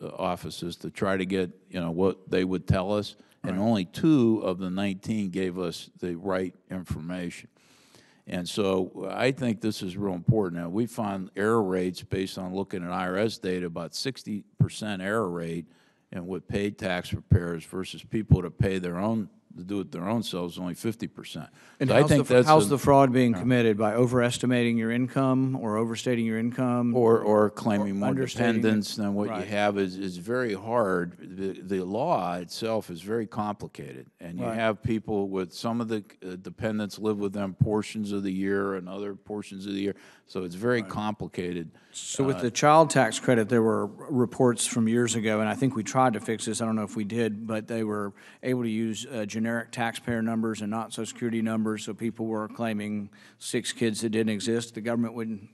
to try to get what they would tell us, and only 2 of the 19 gave us the right information. And so I think this is real important. Now, we found error rates based on looking at IRS data, about 60% error rate, and with paid tax preparers versus people that pay their own to do it their own selves is only 50%. And So I think that's how's the fraud being committed? By overestimating your income or overstating your income? or claiming more understating it. dependence than what you Right. have is very hard. The law itself is very complicated, and you Right. have people with some of the dependents live with them portions of the year and other portions of the year, so it's very complicated. So with the child tax credit, there were reports from years ago, and I think we tried to fix this, I don't know if we did, but they were able to use generic taxpayer numbers and not Social Security numbers, so people were claiming 6 kids that didn't exist. The government would,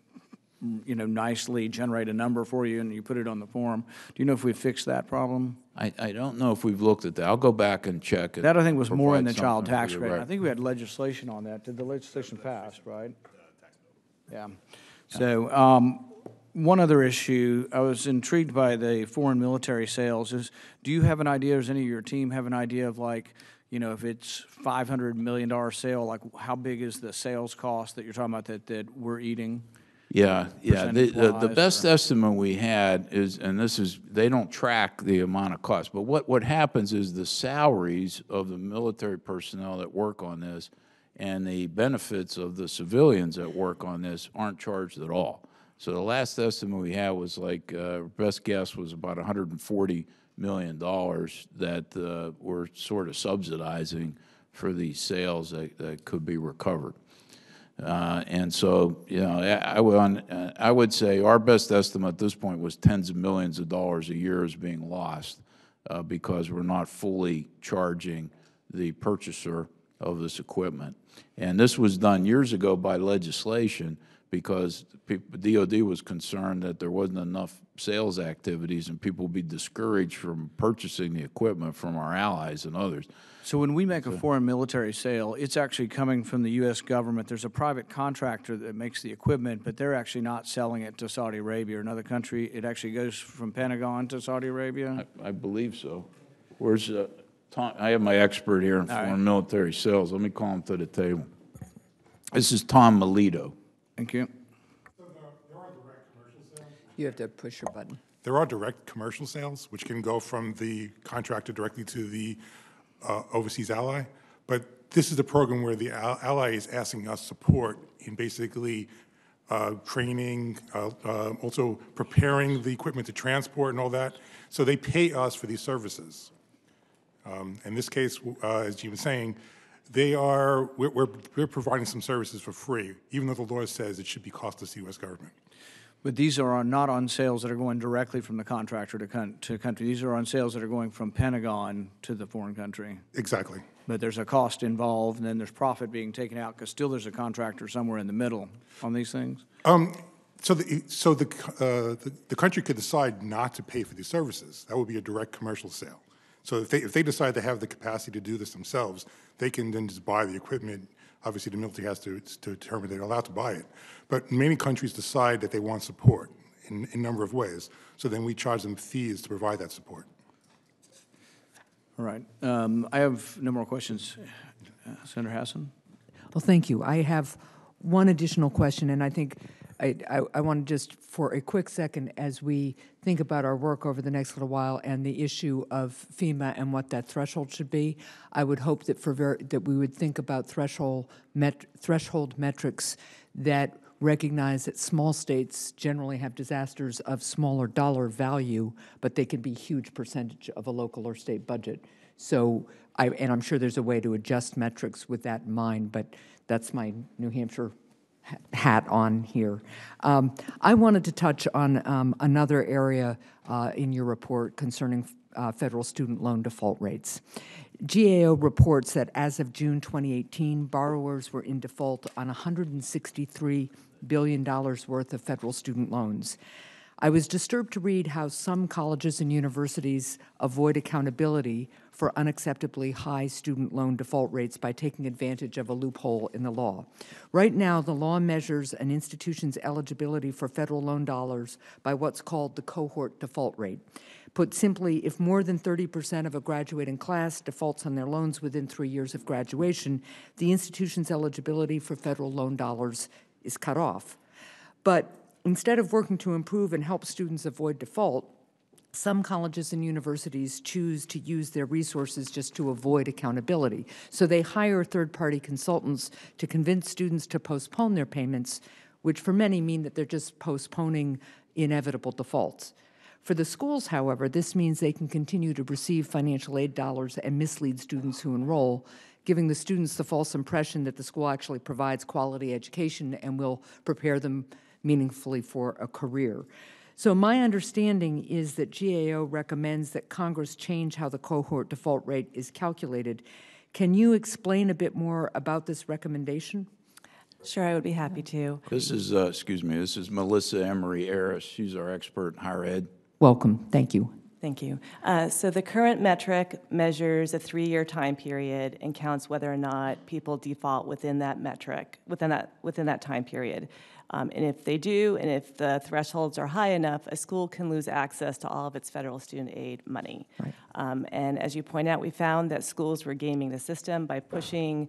nicely generate a number for you, and you put it on the form. Do you know if we fixed that problem? I don't know if we've looked at that. I'll go back and check it. That, I think, was more in the provide child something for tax you, credit. right. I think we had legislation on that. Did the legislation pass, right? Yeah. So, one other issue, I was intrigued by the foreign military sales. Do you have an idea, does any of your team have an idea of, like, if it's $500 million sale, like how big is the sales cost that you're talking about that we're eating? Yeah. The percentage-wise, best or- estimate we had is, and this is, they don't track the amount of cost, but what happens is the salaries of the military personnel that work on this and the benefits of the civilians that work on this aren't charged at all. So the last estimate we had was like, best guess was about $140 million that we're sort of subsidizing for these sales that could be recovered. And so, I would say our best estimate at this point was tens of millions of dollars a year is being lost because we're not fully charging the purchaser of this equipment. And this was done years ago by legislation because DOD was concerned that there wasn't enough sales activities and people would be discouraged from purchasing the equipment from our allies and others. So when we make a foreign military sale, it's actually coming from the U.S. government. There's a private contractor that makes the equipment, but they're actually not selling it to Saudi Arabia or another country. It actually goes from Pentagon to Saudi Arabia? I believe so. Where's Tom? I have my expert here in foreign military sales. Let me call him to the table. This is Tom Melito. Thank you. So there are direct commercial sales. You have to push your button. There are direct commercial sales, which can go from the contractor directly to the overseas ally. But this is the program where the ally is asking us support in basically training, also preparing the equipment to transport and all that. So they pay us for these services. In this case, as Gene was saying, we're providing some services for free, even though the law says it should be costless to the U.S. government. But these are not on sales that are going directly from the contractor to country. These are on sales that are going from Pentagon to the foreign country. Exactly. But there's a cost involved, and then there's profit being taken out, because still there's a contractor somewhere in the middle on these things? So the country could decide not to pay for these services. That would be a direct commercial sale. So if they decide to have the capacity to do this themselves, they can then just buy the equipment. Obviously, the military has to determine they're allowed to buy it. But many countries decide that they want support in a number of ways. So then we charge them fees to provide that support. All right. I have no more questions. Senator Hassan? Well, thank you. I have one additional question, and I think I want to just, for a quick second, as we think about our work over the next little while and the issue of FEMA and what that threshold should be, I would hope that that we would think about threshold metrics that recognize that small states generally have disasters of smaller dollar value, but they can be huge percentage of a local or state budget. So, and I'm sure there's a way to adjust metrics with that in mind, but that's my New Hampshire hat on here. I wanted to touch on another area in your report concerning federal student loan default rates. GAO reports that as of June 2018, borrowers were in default on $163 billion worth of federal student loans. I was disturbed to read how some colleges and universities avoid accountability for unacceptably high student loan default rates by taking advantage of a loophole in the law. Right now, the law measures an institution's eligibility for federal loan dollars by what's called the cohort default rate. Put simply, if more than 30% of a graduating class defaults on their loans within 3 years of graduation, the institution's eligibility for federal loan dollars is cut off. But instead of working to improve and help students avoid default, Some colleges and universities choose to use their resources just to avoid accountability. So they hire third-party consultants to convince students to postpone their payments, which for many mean that they're just postponing inevitable defaults. For the schools, however, this means they can continue to receive financial aid dollars and mislead students who enroll, giving the students the false impression that the school actually provides quality education and will prepare them meaningfully for a career. So my understanding is that GAO recommends that Congress change how the cohort default rate is calculated. Can you explain a bit more about this recommendation? Sure, I would be happy to. This is, excuse me, this is Melissa Emery-Harris. She's our expert in higher ed. Welcome. Thank you. Thank you. So the current metric measures a 3-year time period and counts whether or not people default within that metric, within that time period. And if they do, and if the thresholds are high enough, a school can lose access to all of its federal student aid money. Right. And as you point out, we found that schools were gaming the system by pushing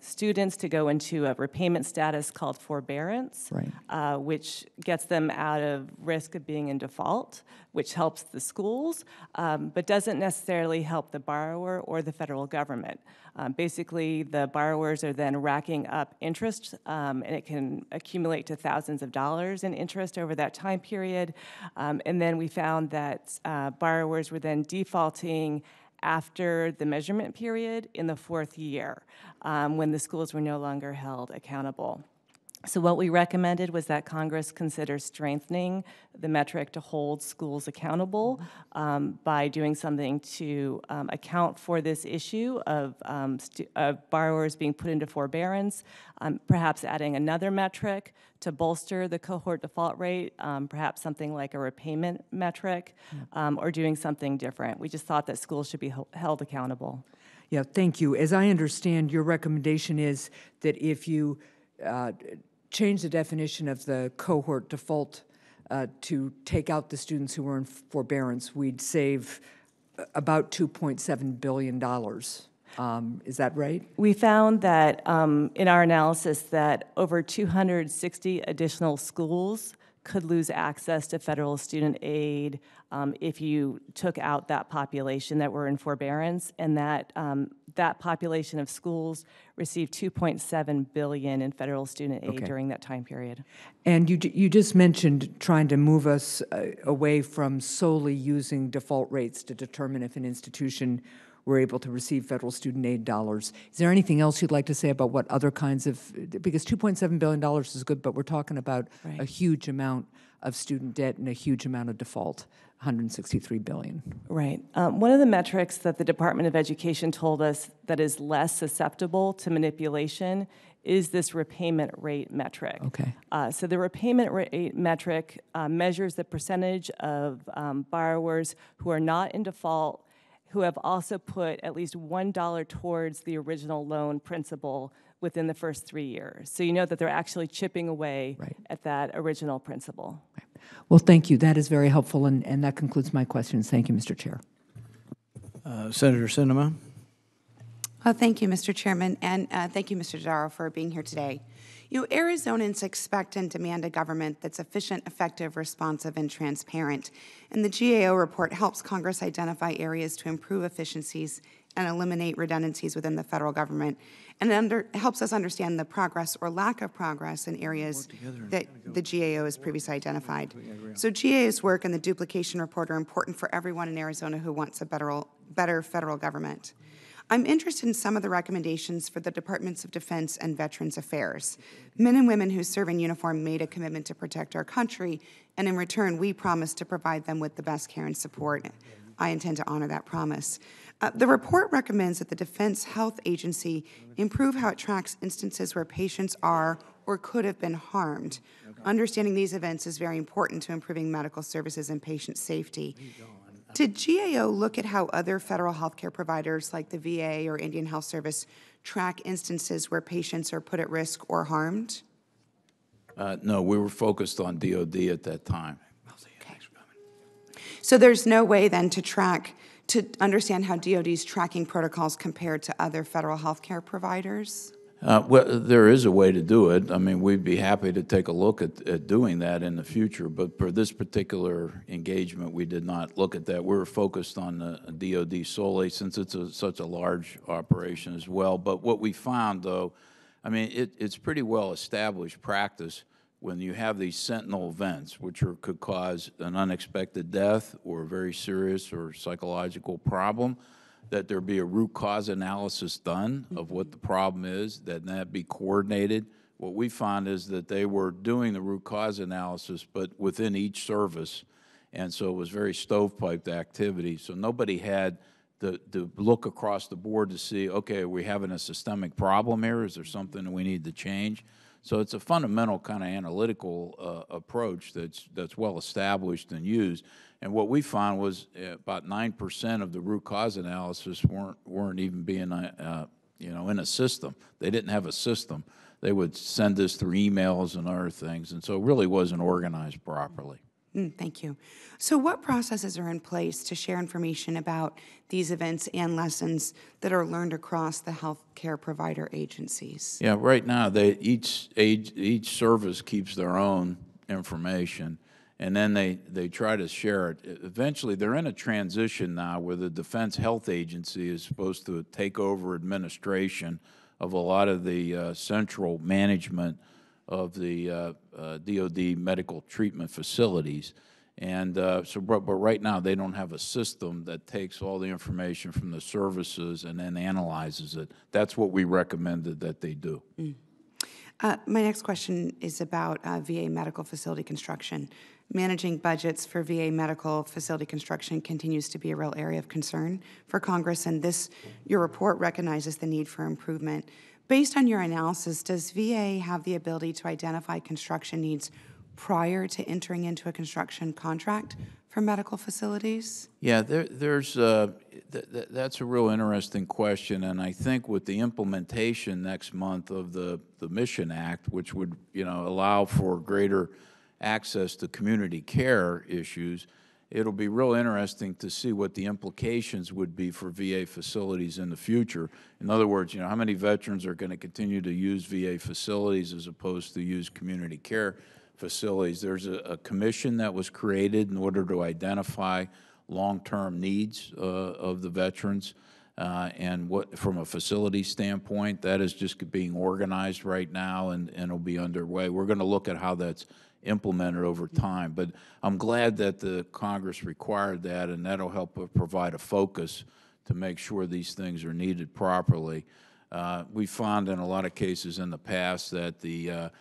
students to go into a repayment status called forbearance, Right. which gets them out of risk of being in default, which helps the schools, but doesn't necessarily help the borrower or the federal government. Basically, the borrowers are then racking up interest, and it can accumulate to thousands of dollars in interest over that time period. And then we found that borrowers were then defaulting after the measurement period in the 4th year, when the schools were no longer held accountable. So what we recommended was that Congress consider strengthening the metric to hold schools accountable by doing something to account for this issue of borrowers being put into forbearance, perhaps adding another metric to bolster the cohort default rate, perhaps something like a repayment metric, or doing something different. We just thought that schools should be held accountable. Yeah, thank you. As I understand, your recommendation is that if you change the definition of the cohort default to take out the students who were in forbearance, we'd save about $2.7 billion. Is that right? We found that in our analysis that over 260 additional schools could lose access to federal student aid if you took out that population that were in forbearance, and that that population of schools received $2.7 billion in federal student aid during that time period. And you just mentioned trying to move us away from solely using default rates to determine if an institution were able to receive federal student aid dollars. Is there anything else you'd like to say about what other kinds of, because $2.7 billion is good, but we're talking about a huge amount of student debt and a huge amount of default, $163 billion. Right. One of the metrics that the Department of Education told us that is less susceptible to manipulation is this repayment rate metric. Okay. So the repayment rate metric measures the percentage of borrowers who are not in default who have also put at least $1 towards the original loan principal within the first 3 years. So you know that they're actually chipping away at that original principal. Right. Well, thank you. That is very helpful, and that concludes my questions. Thank you, Mr. Chair. Senator Sinema. Thank you, Mr. Chairman, and thank you, Mr. Dodaro, for being here today. You know, Arizonans expect and demand a government that's efficient, effective, responsive, and transparent. And the GAO report helps Congress identify areas to improve efficiencies and eliminate redundancies within the federal government, and helps us understand the progress or lack of progress in areas that the GAO has previously identified. So GAO's work and the duplication report are important for everyone in Arizona who wants a better federal government. I'm interested in some of the recommendations for the Departments of Defense and Veterans Affairs. Men and women who serve in uniform made a commitment to protect our country, and in return, we promised to provide them with the best care and support. I intend to honor that promise. The report recommends that the Defense Health Agency improve how it tracks instances where patients are or could have been harmed. Understanding these events is very important to improving medical services and patient safety. Did GAO look at how other federal healthcare providers like the VA or Indian Health Service track instances where patients are put at risk or harmed? No, we were focused on DOD at that time. Okay. So there's no way then to understand how DOD's tracking protocols compare to other federal healthcare providers? Well, there is a way to do it. I mean, we'd be happy to take a look at doing that in the future, but for this particular engagement, we did not look at that. We were focused on the DOD solely since it's such a large operation as well. But what we found, though, I mean, it's pretty well established practice when you have these sentinel events, which could cause an unexpected death or a very serious or psychological problem, that there be a root cause analysis done of what the problem is, that be coordinated. What we found is that they were doing the root cause analysis, but within each service, and so it was very stovepiped activity. So nobody had to look across the board to see, okay, are we having a systemic problem here? Is there something that we need to change? So it's a fundamental kind of analytical approach that's well established and used. And what we found was about 9% of the root cause analysis weren't even being in a system. They didn't have a system. They would send us through emails and other things, and so it really wasn't organized properly. Thank you. So what processes are in place to share information about these events and lessons that are learned across the healthcare provider agencies? Yeah, right now, each service keeps their own information, and then they try to share it. Eventually, they're in a transition now where the Defense Health Agency is supposed to take over administration of a lot of the central management of the DOD medical treatment facilities. And but right now, they don't have a system that takes all the information from the services and then analyzes it. That's what we recommended that they do. My next question is about VA medical facility construction. Managing budgets for VA medical facility construction continues to be a real area of concern for Congress, and your report recognizes the need for improvement. Based on your analysis, does VA have the ability to identify construction needs prior to entering into a construction contract for medical facilities? Yeah, that's a real interesting question, and I think with the implementation next month of the Mission Act, which would allow for greater access to community care issues, it'll be real interesting to see what the implications would be for VA facilities in the future. In other words, how many veterans are going to continue to use VA facilities as opposed to use community care facilities? There's a commission that was created in order to identify long-term needs of the veterans, and from a facility standpoint, that is just being organized right now and will be underway. We're going to look at how that's implemented over time, but I'm glad that the Congress required that, and that'll help provide a focus to make sure these things are needed properly. We found in a lot of cases in the past that the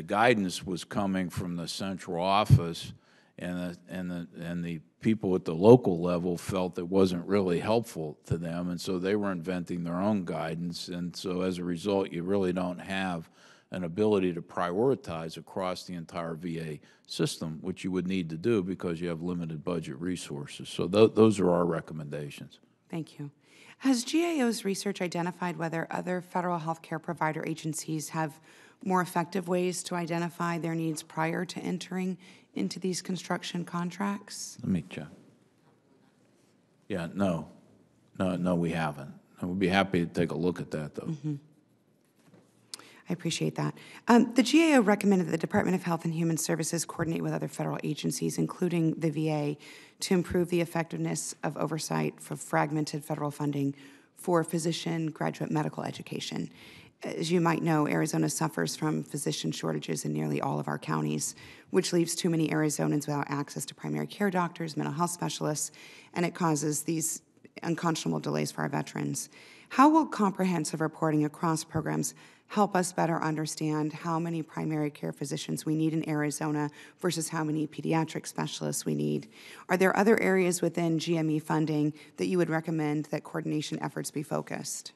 guidance was coming from the central office, and the people at the local level felt it wasn't really helpful to them, and so they were inventing their own guidance, and so as a result, you really don't have an ability to prioritize across the entire VA system, which you would need to do because you have limited budget resources. So those are our recommendations. Thank you. Has GAO's research identified whether other federal health care provider agencies have more effective ways to identify their needs prior to entering into these construction contracts? Let me check. Yeah, no, we haven't. And we'd be happy to take a look at that, though. Mm-hmm. I appreciate that. The GAO recommended that the Department of Health and Human Services coordinate with other federal agencies, including the VA, to improve the effectiveness of oversight for fragmented federal funding for physician graduate medical education. As you might know, Arizona suffers from physician shortages in nearly all of our counties, which leaves too many Arizonans without access to primary care doctors, mental health specialists, and it causes these unconscionable delays for our veterans. How will comprehensive reporting across programs help us better understand how many primary care physicians we need in Arizona versus how many pediatric specialists we need? Are there other areas within GME funding that you would recommend that coordination efforts be focused?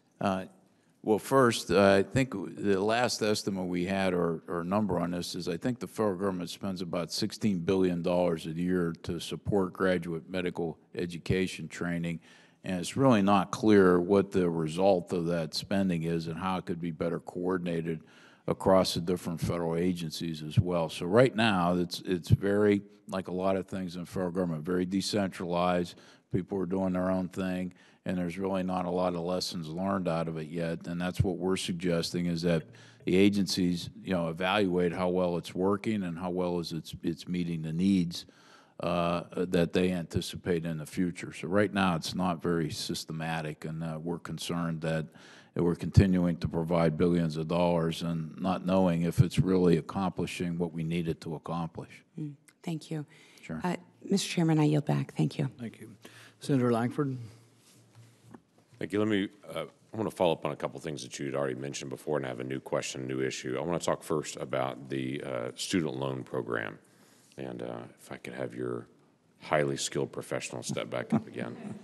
Well, first, I think the last estimate we had, or number on this, is I think the federal government spends about $16 billion a year to support graduate medical education training, and it's really not clear what the result of that spending is and how it could be better coordinated across the different federal agencies as well. So right now, it's very, like a lot of things in federal government, very decentralized. People are doing their own thing, and there's really not a lot of lessons learned out of it yet. And that's what we're suggesting, is that the agencies, evaluate how well it's working and how well is it's meeting the needs that they anticipate in the future. So right now, it's not very systematic, and we're concerned that we're continuing to provide billions of dollars and not knowing if it's really accomplishing what we need it to accomplish. Thank you. Sure. Mr. Chairman, I yield back. Thank you. Thank you. Senator Langford. Thank you. Let me, I want to follow up on a couple things that you had already mentioned before, and I have a new question, new issue. I want to talk first about the student loan program. And if I could have your highly skilled professional step back up again.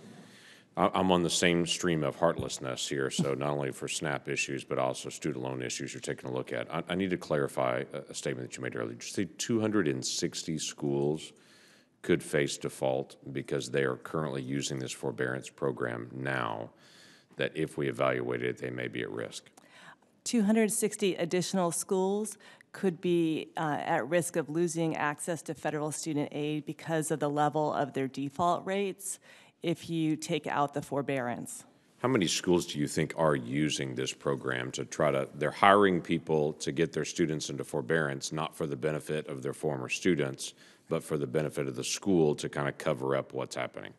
I'm on the same stream of heartlessness here, so not only for SNAP issues, but also student loan issues you're taking a look at. I need to clarify a statement that you made earlier. Did you say 260 schools could face default because they are currently using this forbearance program now, that if we evaluate it, they may be at risk? 260 additional schools could be at risk of losing access to federal student aid because of the level of their default rates if you take out the forbearance. How many schools do you think are using this program to they're hiring people to get their students into forbearance, not for the benefit of their former students, but for the benefit of the school to kind of cover up what's happening?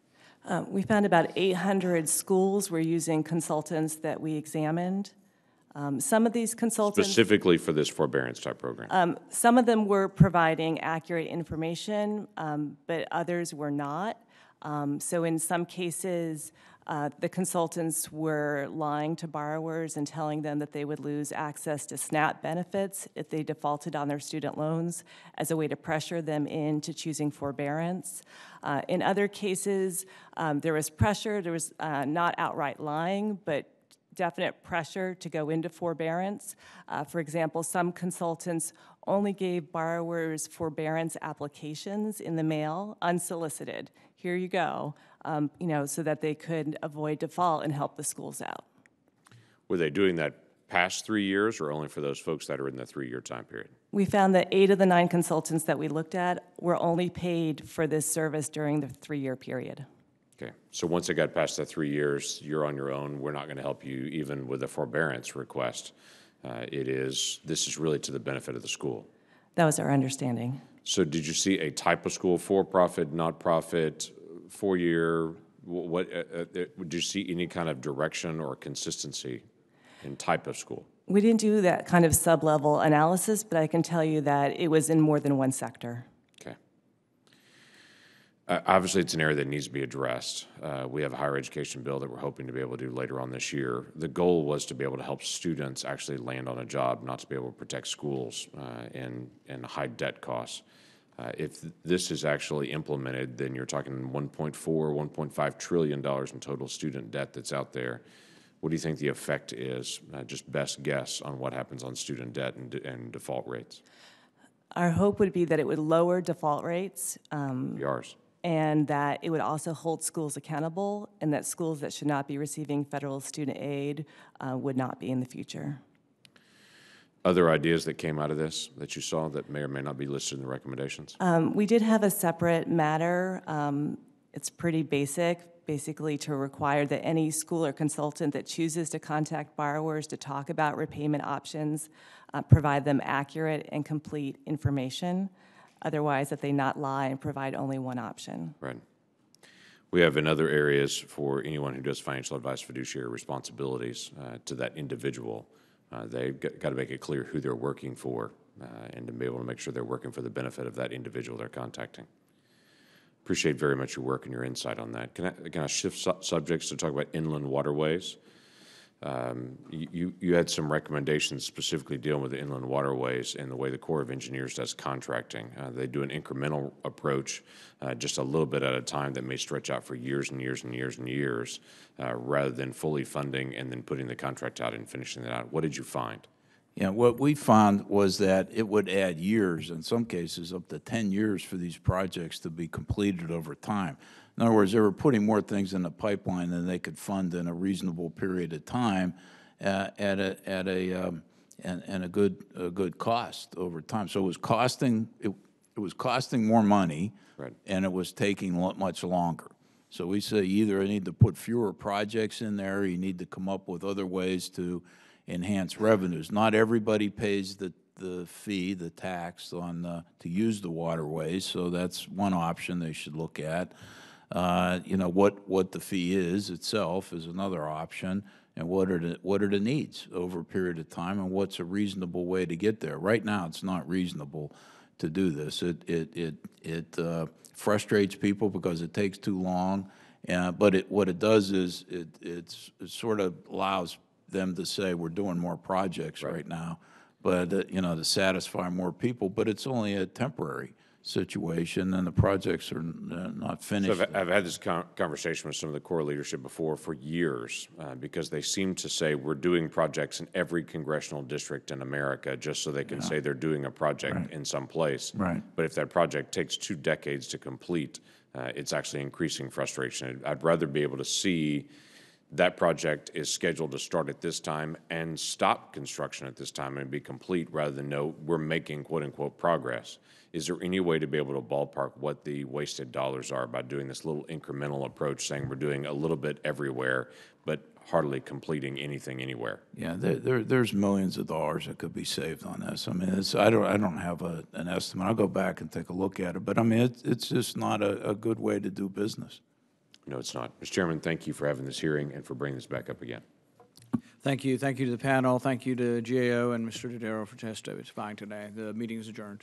We found about 800 schools were using consultants that we examined. Some of these consultants— Specifically for this forbearance type program? Some of them were providing accurate information, but others were not. So in some cases, the consultants were lying to borrowers and telling them that they would lose access to SNAP benefits if they defaulted on their student loans as a way to pressure them into choosing forbearance. In other cases, there was pressure. There was not outright lying, but definite pressure to go into forbearance. For example, some consultants only gave borrowers forbearance applications in the mail, unsolicited. Here you go, so that they could avoid default and help the schools out. Were they doing that past 3 years or only for those folks that are in the 3-year time period? We found that 8 of the 9 consultants that we looked at were only paid for this service during the 3-year period. Okay, so once it got past the 3 years, you're on your own. We're not going to help you even with a forbearance request. This is really to the benefit of the school. That was our understanding. So did you see a type of school, for-profit, not-profit, 4-year? Did you see any kind of direction or consistency in type of school? We didn't do that kind of sub-level analysis, but I can tell you that it was in more than one sector. Okay. Obviously, it's an area that needs to be addressed. We have a higher education bill that we're hoping to be able to do later on this year. The goal was to be able to help students actually land on a job, not to be able to protect schools and high debt costs. If this is actually implemented, then you're talking $1.4, $1.5 trillion in total student debt that's out there. What do you think the effect is, just best guess, on what happens on student debt and default rates? Our hope would be that it would lower default rates. Yours. And that it would also hold schools accountable, and that schools that should not be receiving federal student aid would not be in the future. Other ideas that came out of this that you saw that may or may not be listed in the recommendations? We did have a separate matter. It's pretty basically to require that any school or consultant that chooses to contact borrowers to talk about repayment options provide them accurate and complete information. Otherwise, that they not lie and provide only one option. Right. We have in other areas for anyone who does financial advice, fiduciary responsibilities to that individual. They've got to make it clear who they're working for and to be able to make sure they're working for the benefit of that individual they're contacting. Appreciate very much your work and your insight on that. Can I shift subjects to talk about inland waterways? You had some recommendations specifically dealing with the inland waterways and the way the Corps of Engineers does contracting. They do an incremental approach, just a little bit at a time that may stretch out for years and years and years and years, rather than fully funding and then putting the contract out and finishing it out. What did you find? Yeah, what we found was that it would add years, in some cases up to 10 years, for these projects to be completed over time. In other words, they were putting more things in the pipeline than they could fund in a reasonable period of time at a good cost over time. So it was costing more money, right, and it was taking much longer. So we say either you need to put fewer projects in there, or you need to come up with other ways to enhance revenues. Not everybody pays the fee, the tax on to use the waterways, so that's one option they should look at. You know, what the fee is itself is another option, and what are the needs over a period of time, and what's a reasonable way to get there. Right now, it's not reasonable to do this. It frustrates people because it takes too long, but what it does is it sort of allows them to say we're doing more projects right now, but you know, to satisfy more people. But it's only a temporary situation, and the projects are not finished. So I've had this conversation with some of the Corps leadership before for years, because they seem to say we're doing projects in every congressional district in America just so they can say they're doing a project in some place. Right. But if that project takes 2 decades to complete, it's actually increasing frustration. I'd rather be able to see that project is scheduled to start at this time and stop construction at this time and be complete, rather than know we're making quote-unquote progress. Is there any way to be able to ballpark what the wasted dollars are by doing this little incremental approach, saying we're doing a little bit everywhere, but hardly completing anything anywhere? Yeah, there's millions of dollars that could be saved on this. I mean, I don't have an estimate. I'll go back and take a look at it, but I mean, it's just not a good way to do business. No, it's not. Mr. Chairman, thank you for having this hearing and for bringing this back up again. Thank you. Thank you to the panel. Thank you to GAO and Mr. Dodaro for testifying today. The meeting is adjourned.